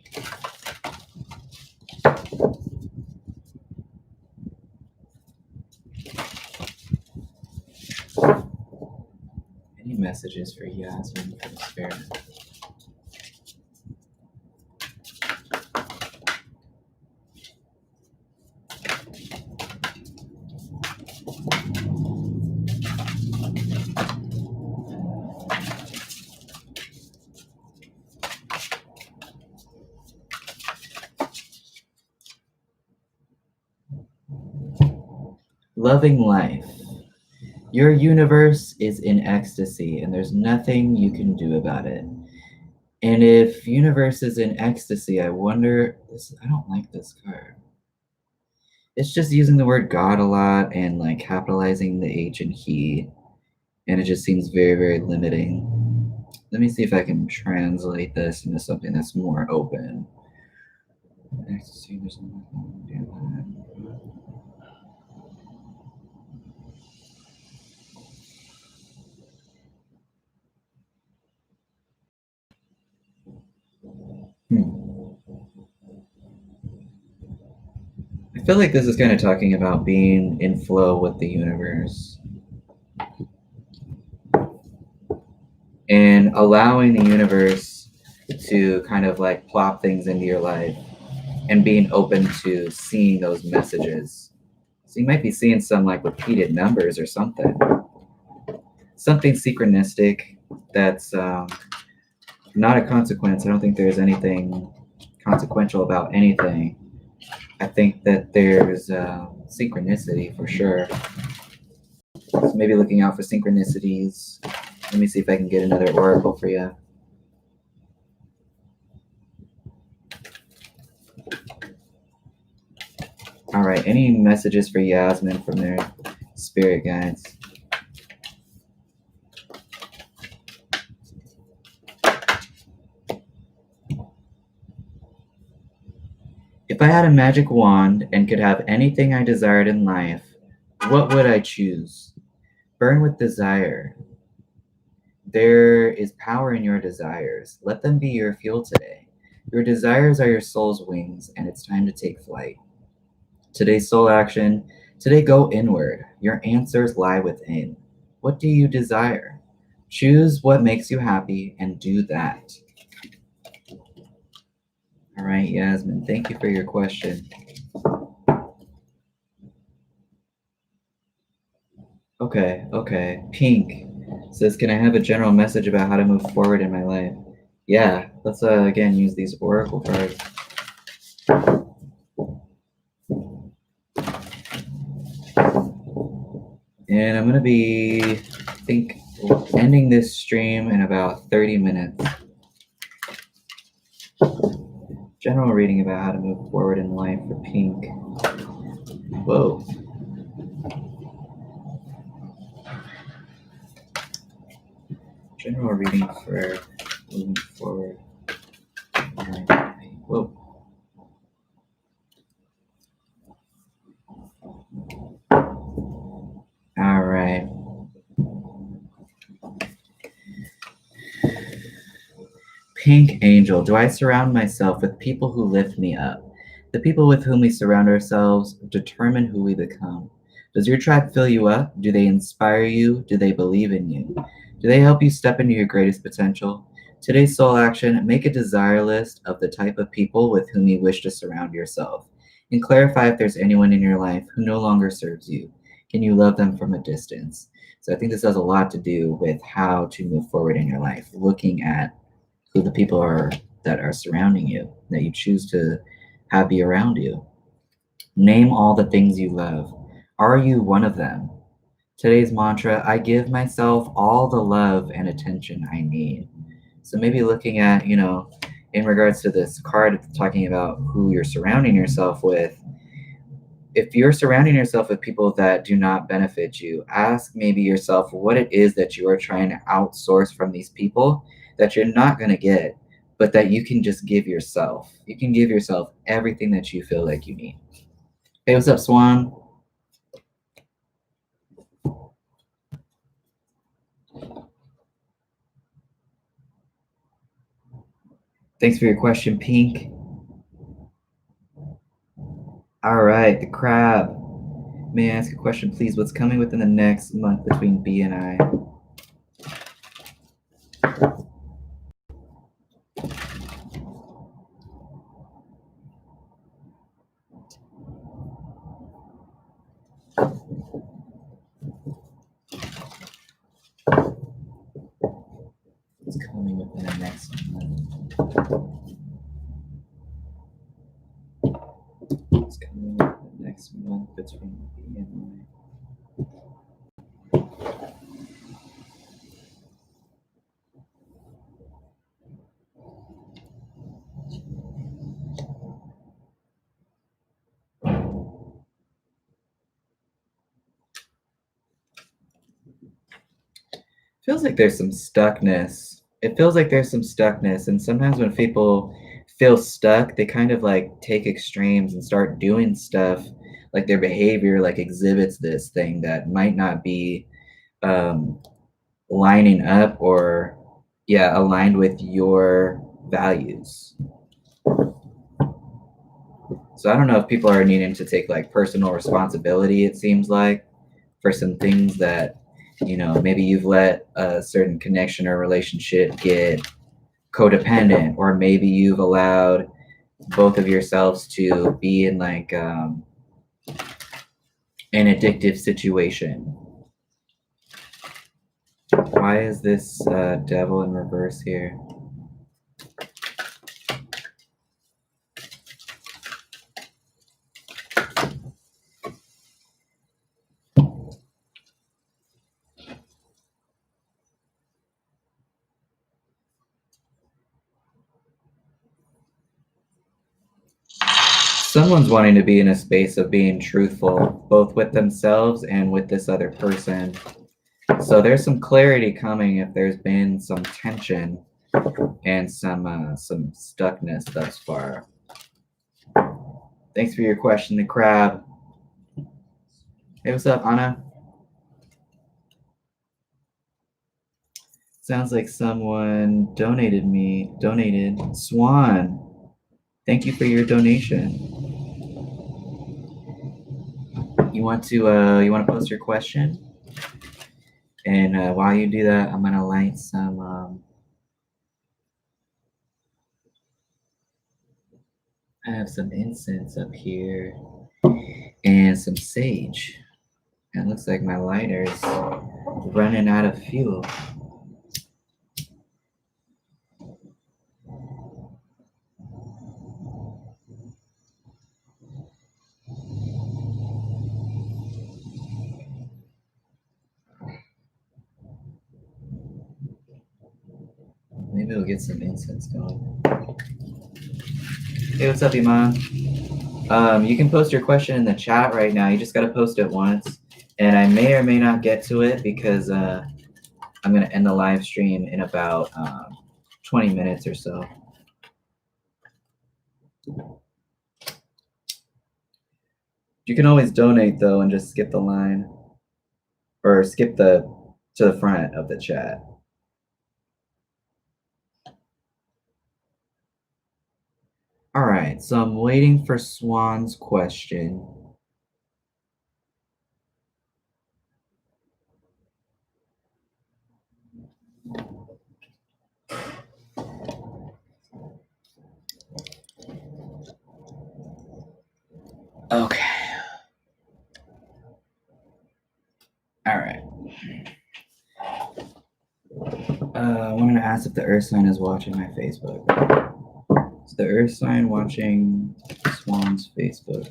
Any messages for Yasmine from Spirit? Loving life. Your universe is in ecstasy, and there's nothing you can do about it. And if universe is in ecstasy, I wonder, I don't like this card. It's just using the word God a lot and like capitalizing the H and he, and it just seems very, very limiting. Let me see if I can translate this into something that's more open. Ecstasy, there's nothing to do about it. I feel like this is kind of talking about being in flow with the universe and allowing the universe to kind of like plop things into your life and being open to seeing those messages. So you might be seeing some like repeated numbers or something synchronistic that's not a consequence. I don't think there's anything consequential about anything. I think that there's synchronicity for sure. So maybe looking out for synchronicities. Let me see if I can get another oracle for you. All right, any messages for Yasmine from their spirit guides? If I had a magic wand and could have anything I desired in life, what would I choose? Burn with desire. There is power in your desires. Let them be your fuel today. Your desires are your soul's wings, and it's time to take flight. Today's soul action. Today go inward. Your answers lie within. What do you desire? Choose what makes you happy and do that. right, Yasmine, thank you for your question. Okay. Pink says, can I have a general message about how to move forward in my life? Yeah, let's again use these oracle cards. And I'm gonna be, I think, ending this stream in about 30 minutes. General reading about how to move forward in life for Pink. Whoa. General reading for moving forward. Whoa. All right. Pink Angel, do I surround myself with people who lift me up? The people with whom we surround ourselves determine who we become. Does your tribe fill you up? Do they inspire you? Do they believe in you? Do they help you step into your greatest potential? Today's soul action, make a desire list of the type of people with whom you wish to surround yourself. And clarify if there's anyone in your life who no longer serves you. Can you love them from a distance? So I think this has a lot to do with how to move forward in your life, looking at who the people are that are surrounding you, that you choose to have be around you. Name all the things you love. Are you one of them? Today's mantra, I give myself all the love and attention I need. So maybe looking at, in regards to this card talking about who you're surrounding yourself with, if you're surrounding yourself with people that do not benefit you, ask maybe yourself what it is that you are trying to outsource from these people that you're not going to get, but that you can just give yourself. You can give yourself everything that you feel like you need. Hey, what's up, Swan? Thanks for your question, Pink. All right, the crab. May I ask a question, please? What's coming within the next month between B and I? What's coming within the next month? What's coming within the next month between B and I? Feels like there's some stuckness. It feels like there's some stuckness, and sometimes when people feel stuck, they kind of like take extremes and start doing stuff, like their behavior like exhibits this thing that might not be lining up or aligned with your values. So I don't know if people are needing to take like personal responsibility, it seems like, for some things that maybe you've let a certain connection or relationship get codependent, or maybe you've allowed both of yourselves to be in like an addictive situation. Why is this devil in reverse here? Someone's wanting to be in a space of being truthful, both with themselves and with this other person. So there's some clarity coming if there's been some tension and some stuckness thus far. Thanks for your question, the crab. Hey, what's up, Anna? Sounds like someone donated. Swan. Thank you for your donation. You want to post your question? And while you do that, I'm gonna light some I have some incense up here and some sage. It looks like my lighter's running out of fuel. Maybe we'll get some incense going. Hey, what's up, Iman? You can post your question in the chat right now. You just got to post it once. And I may or may not get to it because I'm going to end the live stream in about 20 minutes or so. You can always donate, though, and just skip the line. Or skip to the front of the chat. All right, so I'm waiting for Swan's question. Okay. All right. I wanted to ask if the Earth sign is watching my Facebook. Is the Earth sign watching Swan's Facebook?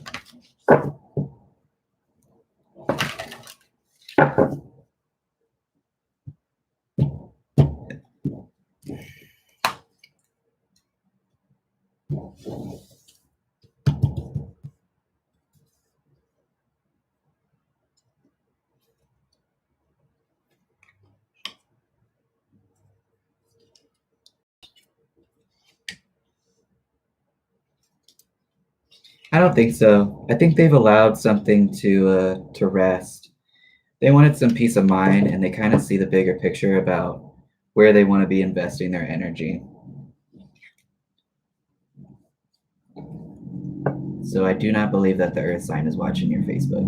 I don't think so. I think they've allowed something to rest. They wanted some peace of mind, and they kind of see the bigger picture about where they want to be investing their energy. So I do not believe that the Earth sign is watching your Facebook.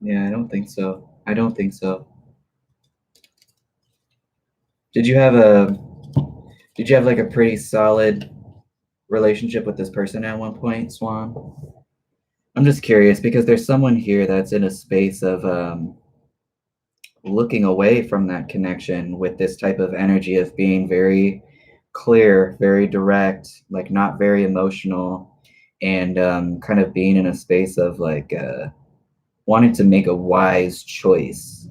Yeah, I don't think so. I don't think so. Did you have like a pretty solid relationship with this person at one point, Swan? I'm just curious because there's someone here that's in a space of looking away from that connection with this type of energy of being very clear, very direct, like not very emotional, and kind of being in a space of like wanting to make a wise choice.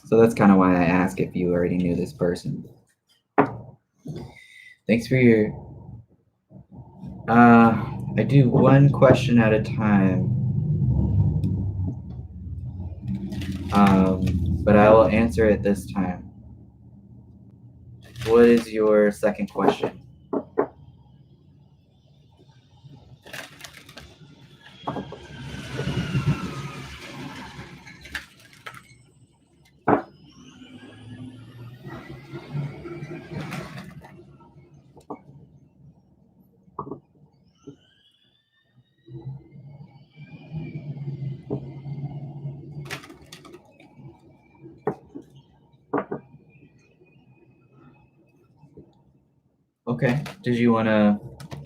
So that's kind of why I ask if you already knew this person. Thanks for your... I do one question at a time. But I will answer it this time. What is your second question? Okay. Did you want to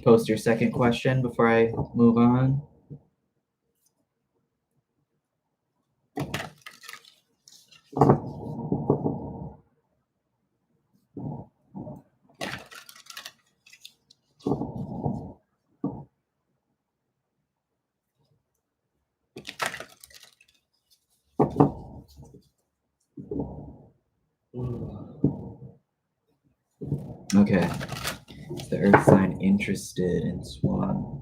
post your second question before I move on? Okay. Is the Earth sign interested in Swan?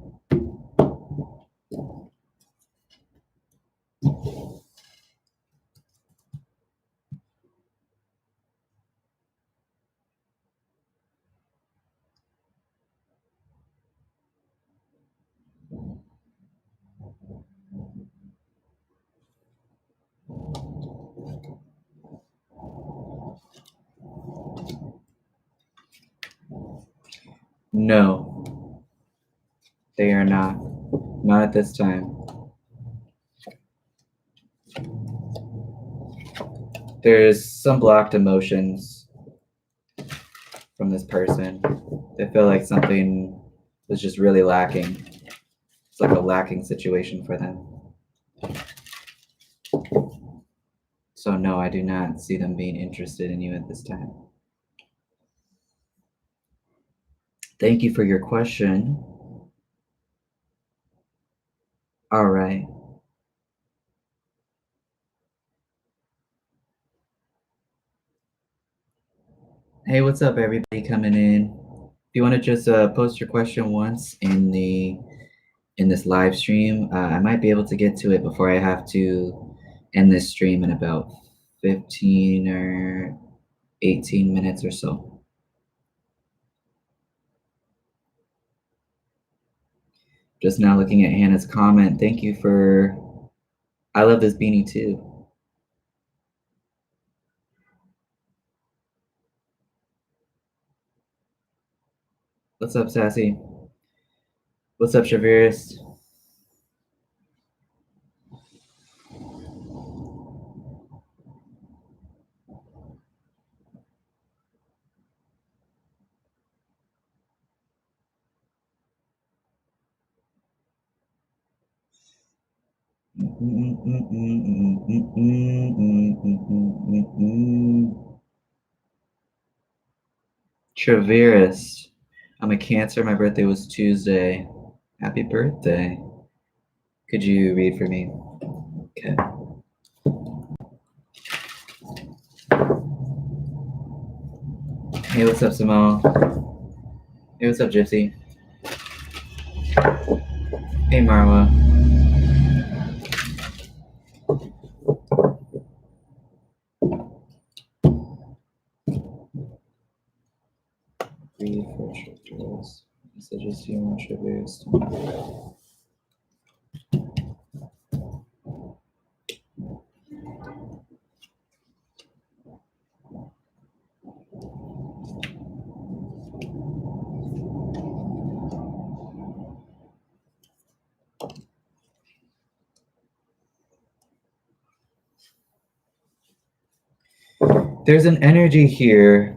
No, they are not. Not at this time. There's some blocked emotions from this person. They feel like something was just really lacking. It's like a lacking situation for them. So no, I do not see them being interested in you at this time. Thank you for your question. All right. Hey, what's up, everybody coming in? If you want to just post your question once in this live stream, I might be able to get to it before I have to end this stream in about 15 or 18 minutes or so. Just now looking at Hannah's comment. Thank you for, I love this beanie too. What's up, Sassy? What's up, Severus? Severus. I'm a Cancer. My birthday was Tuesday. Happy birthday. Could you read for me? Okay. Hey, what's up, Simone? Hey, what's up, Gypsy? Hey, Marwa. Read for Taurus. Messages you want Severus. There's an energy here,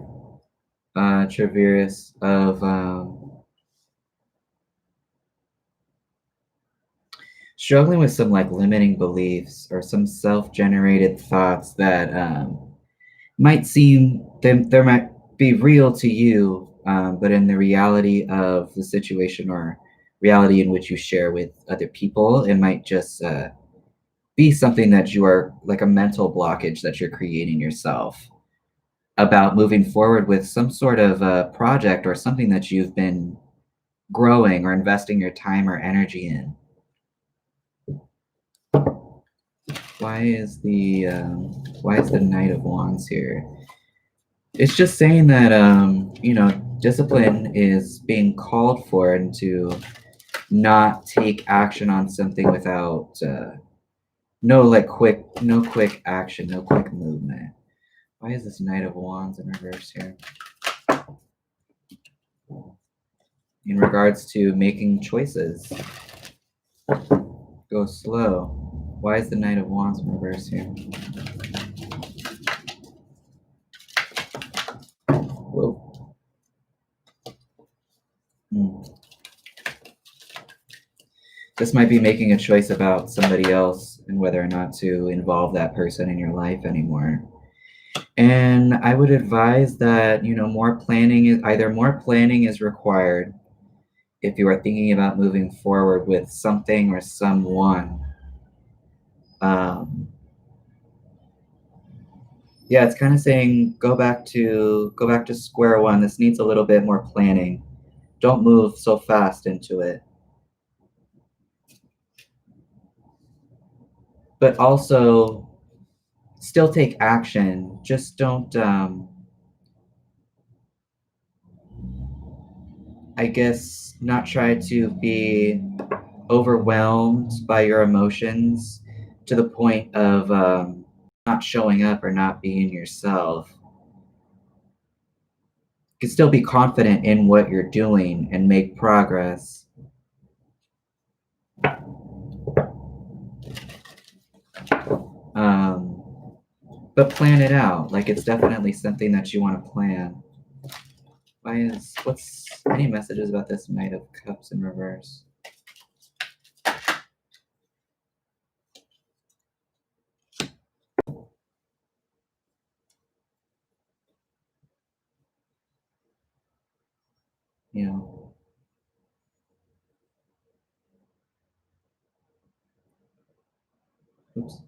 Traverus, of struggling with some like limiting beliefs or some self-generated thoughts that might seem there might be real to you, but in the reality of the situation or reality in which you share with other people, it might just be something that you are like a mental blockage that you're creating yourself about moving forward with some sort of project or something that you've been growing or investing your time or energy in. Why is the Knight of Wands here? It's just saying that discipline is being called for, and to not take action on something without no quick action, no quick movement. Why is this Knight of Wands in reverse here? In regards to making choices, go slow. Why is the Knight of Wands in reverse here? Whoa. This might be making a choice about somebody else and whether or not to involve that person in your life anymore. And I would advise that, more planning is required if you are thinking about moving forward with something or someone. Yeah, it's kind of saying go back to square one. This needs a little bit more planning. Don't move so fast into it. But also still take action. Just don't I guess not try to be overwhelmed by your emotions to the point of not showing up or not being yourself. can still be confident in what you're doing and make progress. But plan it out. Like, it's definitely something that you want to plan. What's any messages about this Knight of Cups in reverse? Yeah. Oops.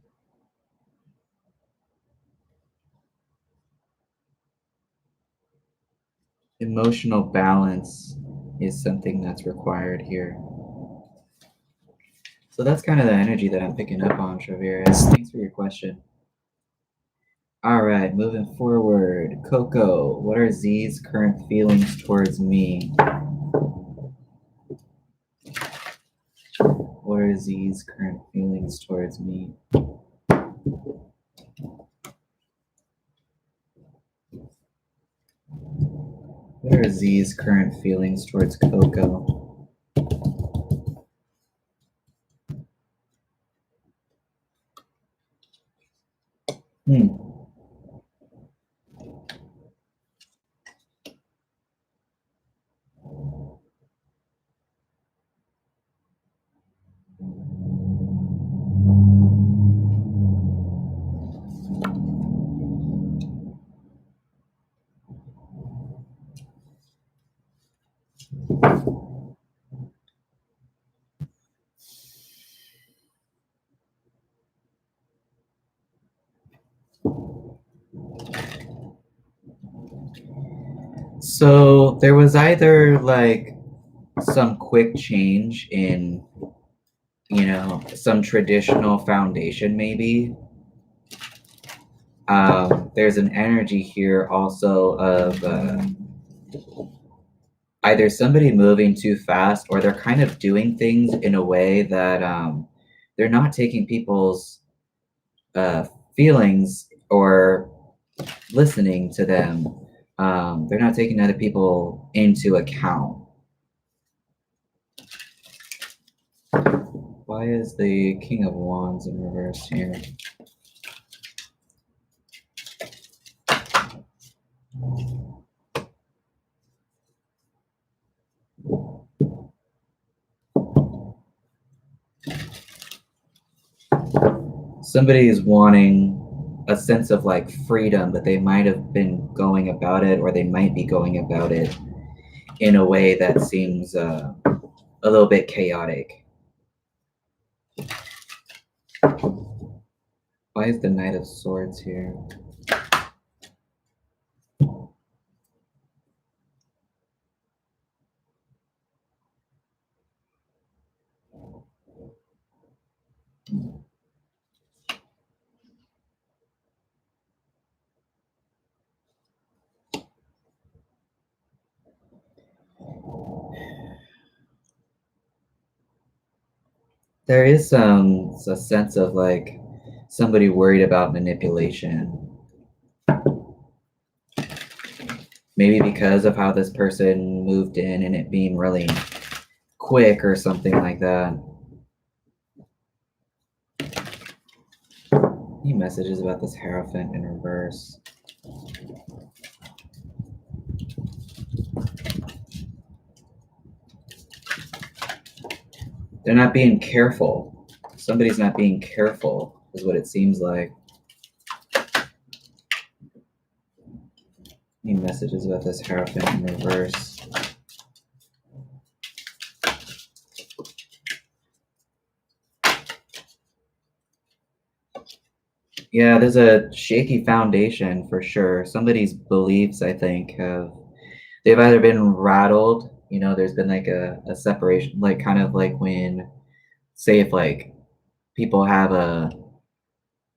Emotional balance is something that's required here. So that's kind of the energy that I'm picking up on, Traveris. Thanks for your question. All right, moving forward. Coco, what are Z's current feelings towards me? What are Z's current feelings towards me? What are Z's current feelings towards Coco? So there was either like some quick change in, you know, some traditional foundation maybe. There's an energy here also of either somebody moving too fast or they're kind of doing things in a way that they're not taking people's feelings or listening to them. They're not taking other people into account. Why is the King of Wands in reverse here? Somebody is wanting a sense of like freedom, but they might have been going about it, or they might be going about it in a way that seems a little bit chaotic. Why is the Knight of Swords here? There is a sense of like somebody worried about manipulation. Maybe because of how this person moved in and it being really quick or something like that. Any messages about this Hierophant in reverse? They're not being careful. Somebody's not being careful, is what it seems like. Any messages about this Hierophant in reverse? Yeah, there's a shaky foundation for sure. Somebody's beliefs, I think, they've either been rattled, you know, there's been like a separation, like kind of like when, say if like people have a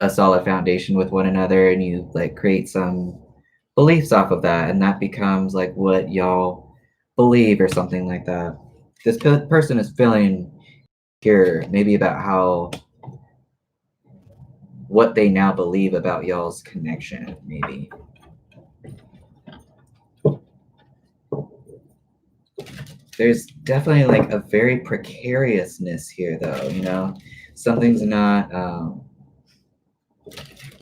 solid foundation with one another and you like create some beliefs off of that and that becomes like what y'all believe or something like that. This person is feeling here maybe about how what they now believe about y'all's connection, maybe. There's definitely like a very precariousness here, though, you know? Something's not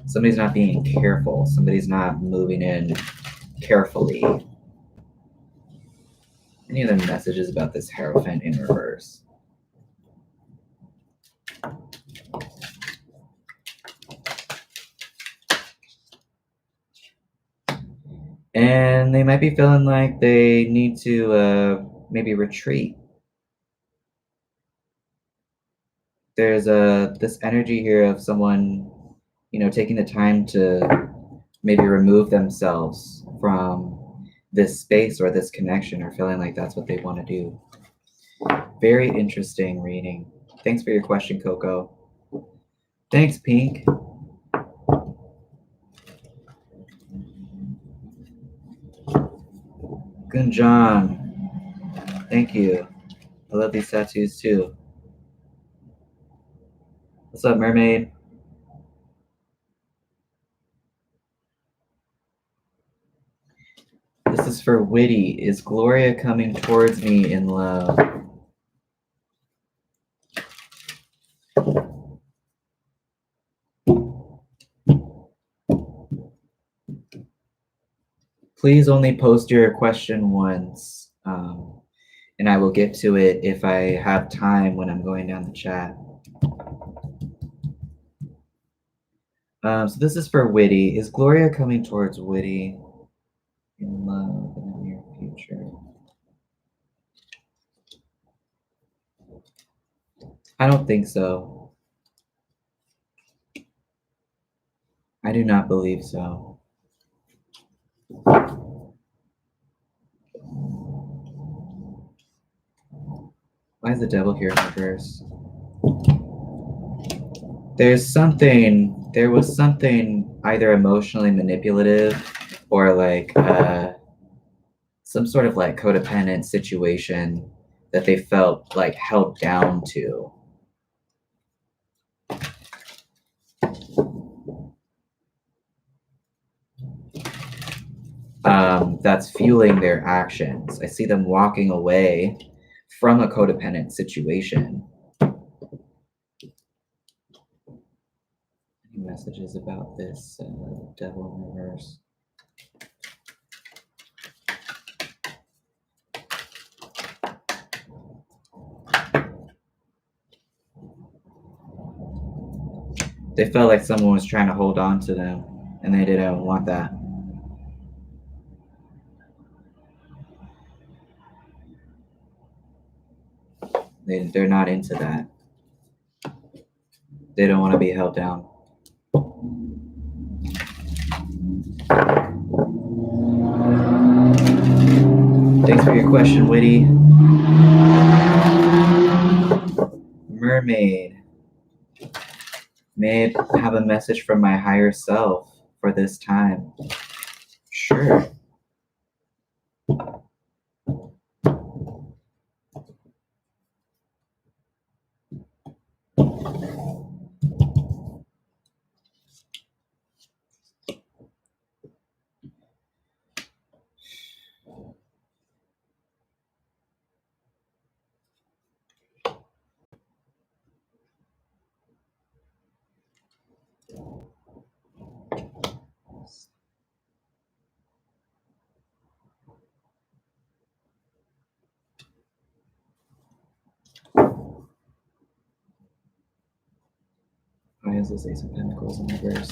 somebody's not being careful. Somebody's not moving in carefully. Any other messages about this Hierophant in reverse? And they might be feeling like they need to maybe retreat. There's this energy here of someone, you know, taking the time to maybe remove themselves from this space or this connection, or feeling like that's what they want to do. Very interesting reading. Thanks for your question, Coco. Thanks, Pink. Gunjan. Thank you. I love these tattoos too. What's up, Mermaid? This is for Witty. Is Gloria coming towards me in love? Please only post your question once, and I will get to it if I have time when I'm going down the chat. So this is for Witty. Is Gloria coming towards Witty in love in the near future? I don't think so. I do not believe so. Why is the devil here in reverse? There was something either emotionally manipulative or like some sort of like codependent situation that they felt like held down to. That's fueling their actions. I see them walking away from a codependent situation. Any messages about this devil in reverse? They felt like someone was trying to hold on to them, and they didn't want that. They're not into that. They don't want to be held down. Thanks for your question, Witty. Mermaid. May I have a message from my higher self for this time? Sure. Why is this Ace of Pentacles in reverse?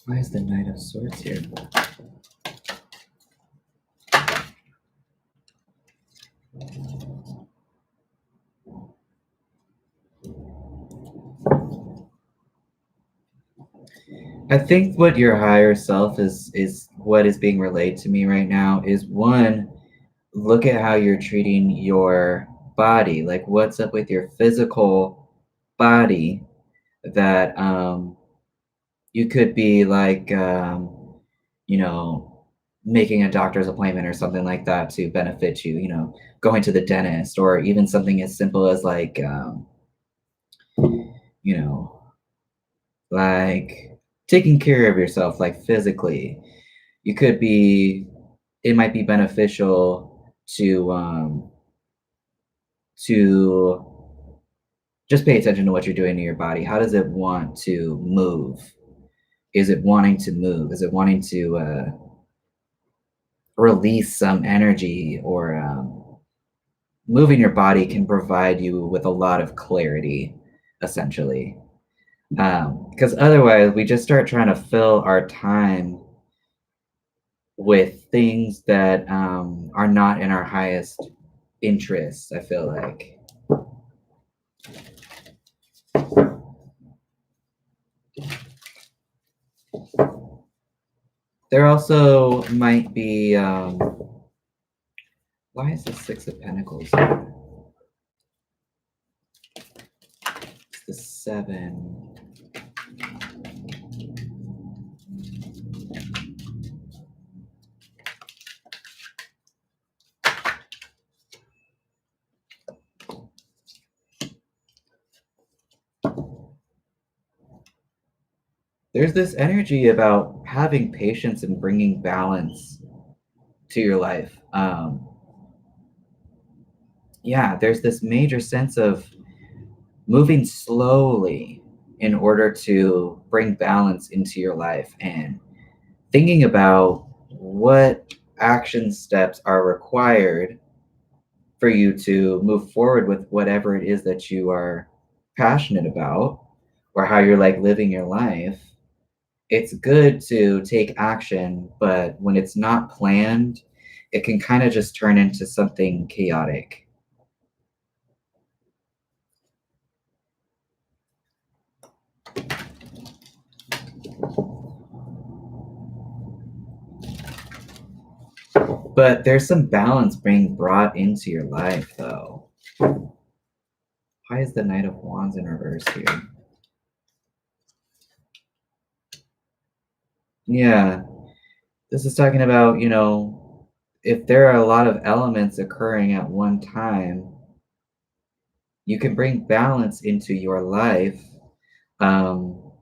Why is the Knight of Swords here? I think what your higher self is what is being relayed to me right now is, one, look at how you're treating your body. Like, what's up with your physical body that you could be like you know, making a doctor's appointment or something like that to benefit you, you know, going to the dentist, or even something as simple as like, you know, like taking care of yourself, like physically. You could be, it might be beneficial to just pay attention to what you're doing to your body. How does it want to move? Is it wanting to move? Is it wanting to release some energy? Or moving your body can provide you with a lot of clarity, essentially. Because otherwise, we just start trying to fill our time with things that are not in our highest interests, I feel like. There also might be, why is the Six of Pentacles here? It's the Seven. There's this energy about having patience and bringing balance to your life. Yeah, there's this major sense of moving slowly in order to bring balance into your life, and thinking about what action steps are required for you to move forward with whatever it is that you are passionate about, or how you're like living your life. It's good to take action, but when it's not planned, it can kind of just turn into something chaotic. But there's some balance being brought into your life, though. Why is the Knight of Wands in reverse here? Yeah, this is talking about, you know, if there are a lot of elements occurring at one time, you can bring balance into your life um,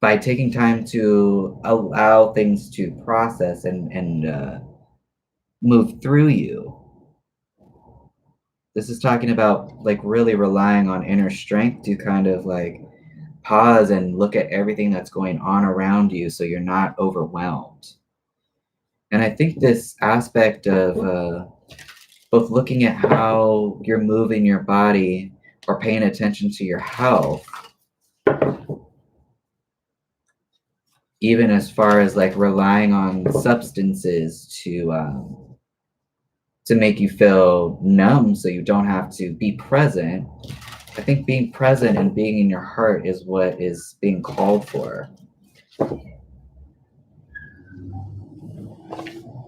by taking time to allow things to process and move through you. This is talking about like really relying on inner strength to kind of like pause and look at everything that's going on around you so you're not overwhelmed. And I think this aspect of both looking at how you're moving your body or paying attention to your health, even as far as like relying on substances to make you feel numb so you don't have to be present. I think being present and being in your heart is what is being called for.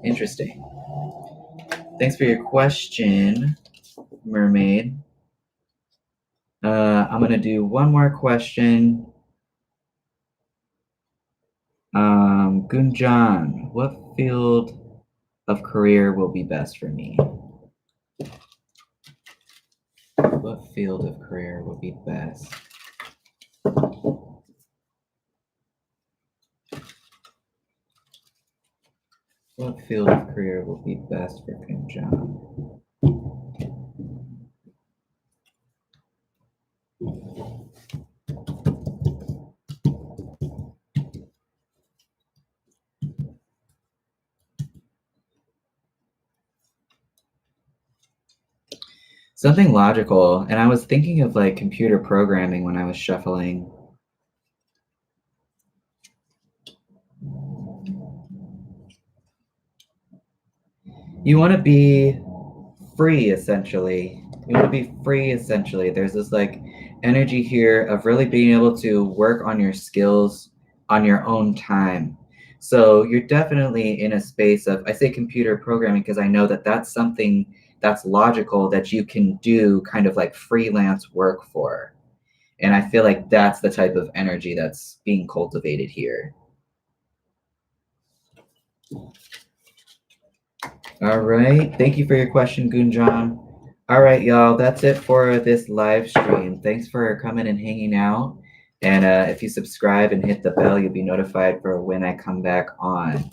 Interesting. Thanks for your question, Mermaid. I'm going to do one more question. Gunjan, what field of career will be best for me? What field of career will be best? What field of career will be best for Gunjan? Something logical, and I was thinking of like computer programming when I was shuffling. You want to be free, essentially. You want to be free, essentially. There's this like energy here of really being able to work on your skills on your own time. So you're definitely in a space of, I say computer programming because I know that that's something that's logical that you can do kind of like freelance work for. And I feel like that's the type of energy that's being cultivated here. All right. Thank you for your question, Gunjan. All right, y'all. That's it for this live stream. Thanks for coming and hanging out. And if you subscribe and hit the bell, you'll be notified for when I come back on.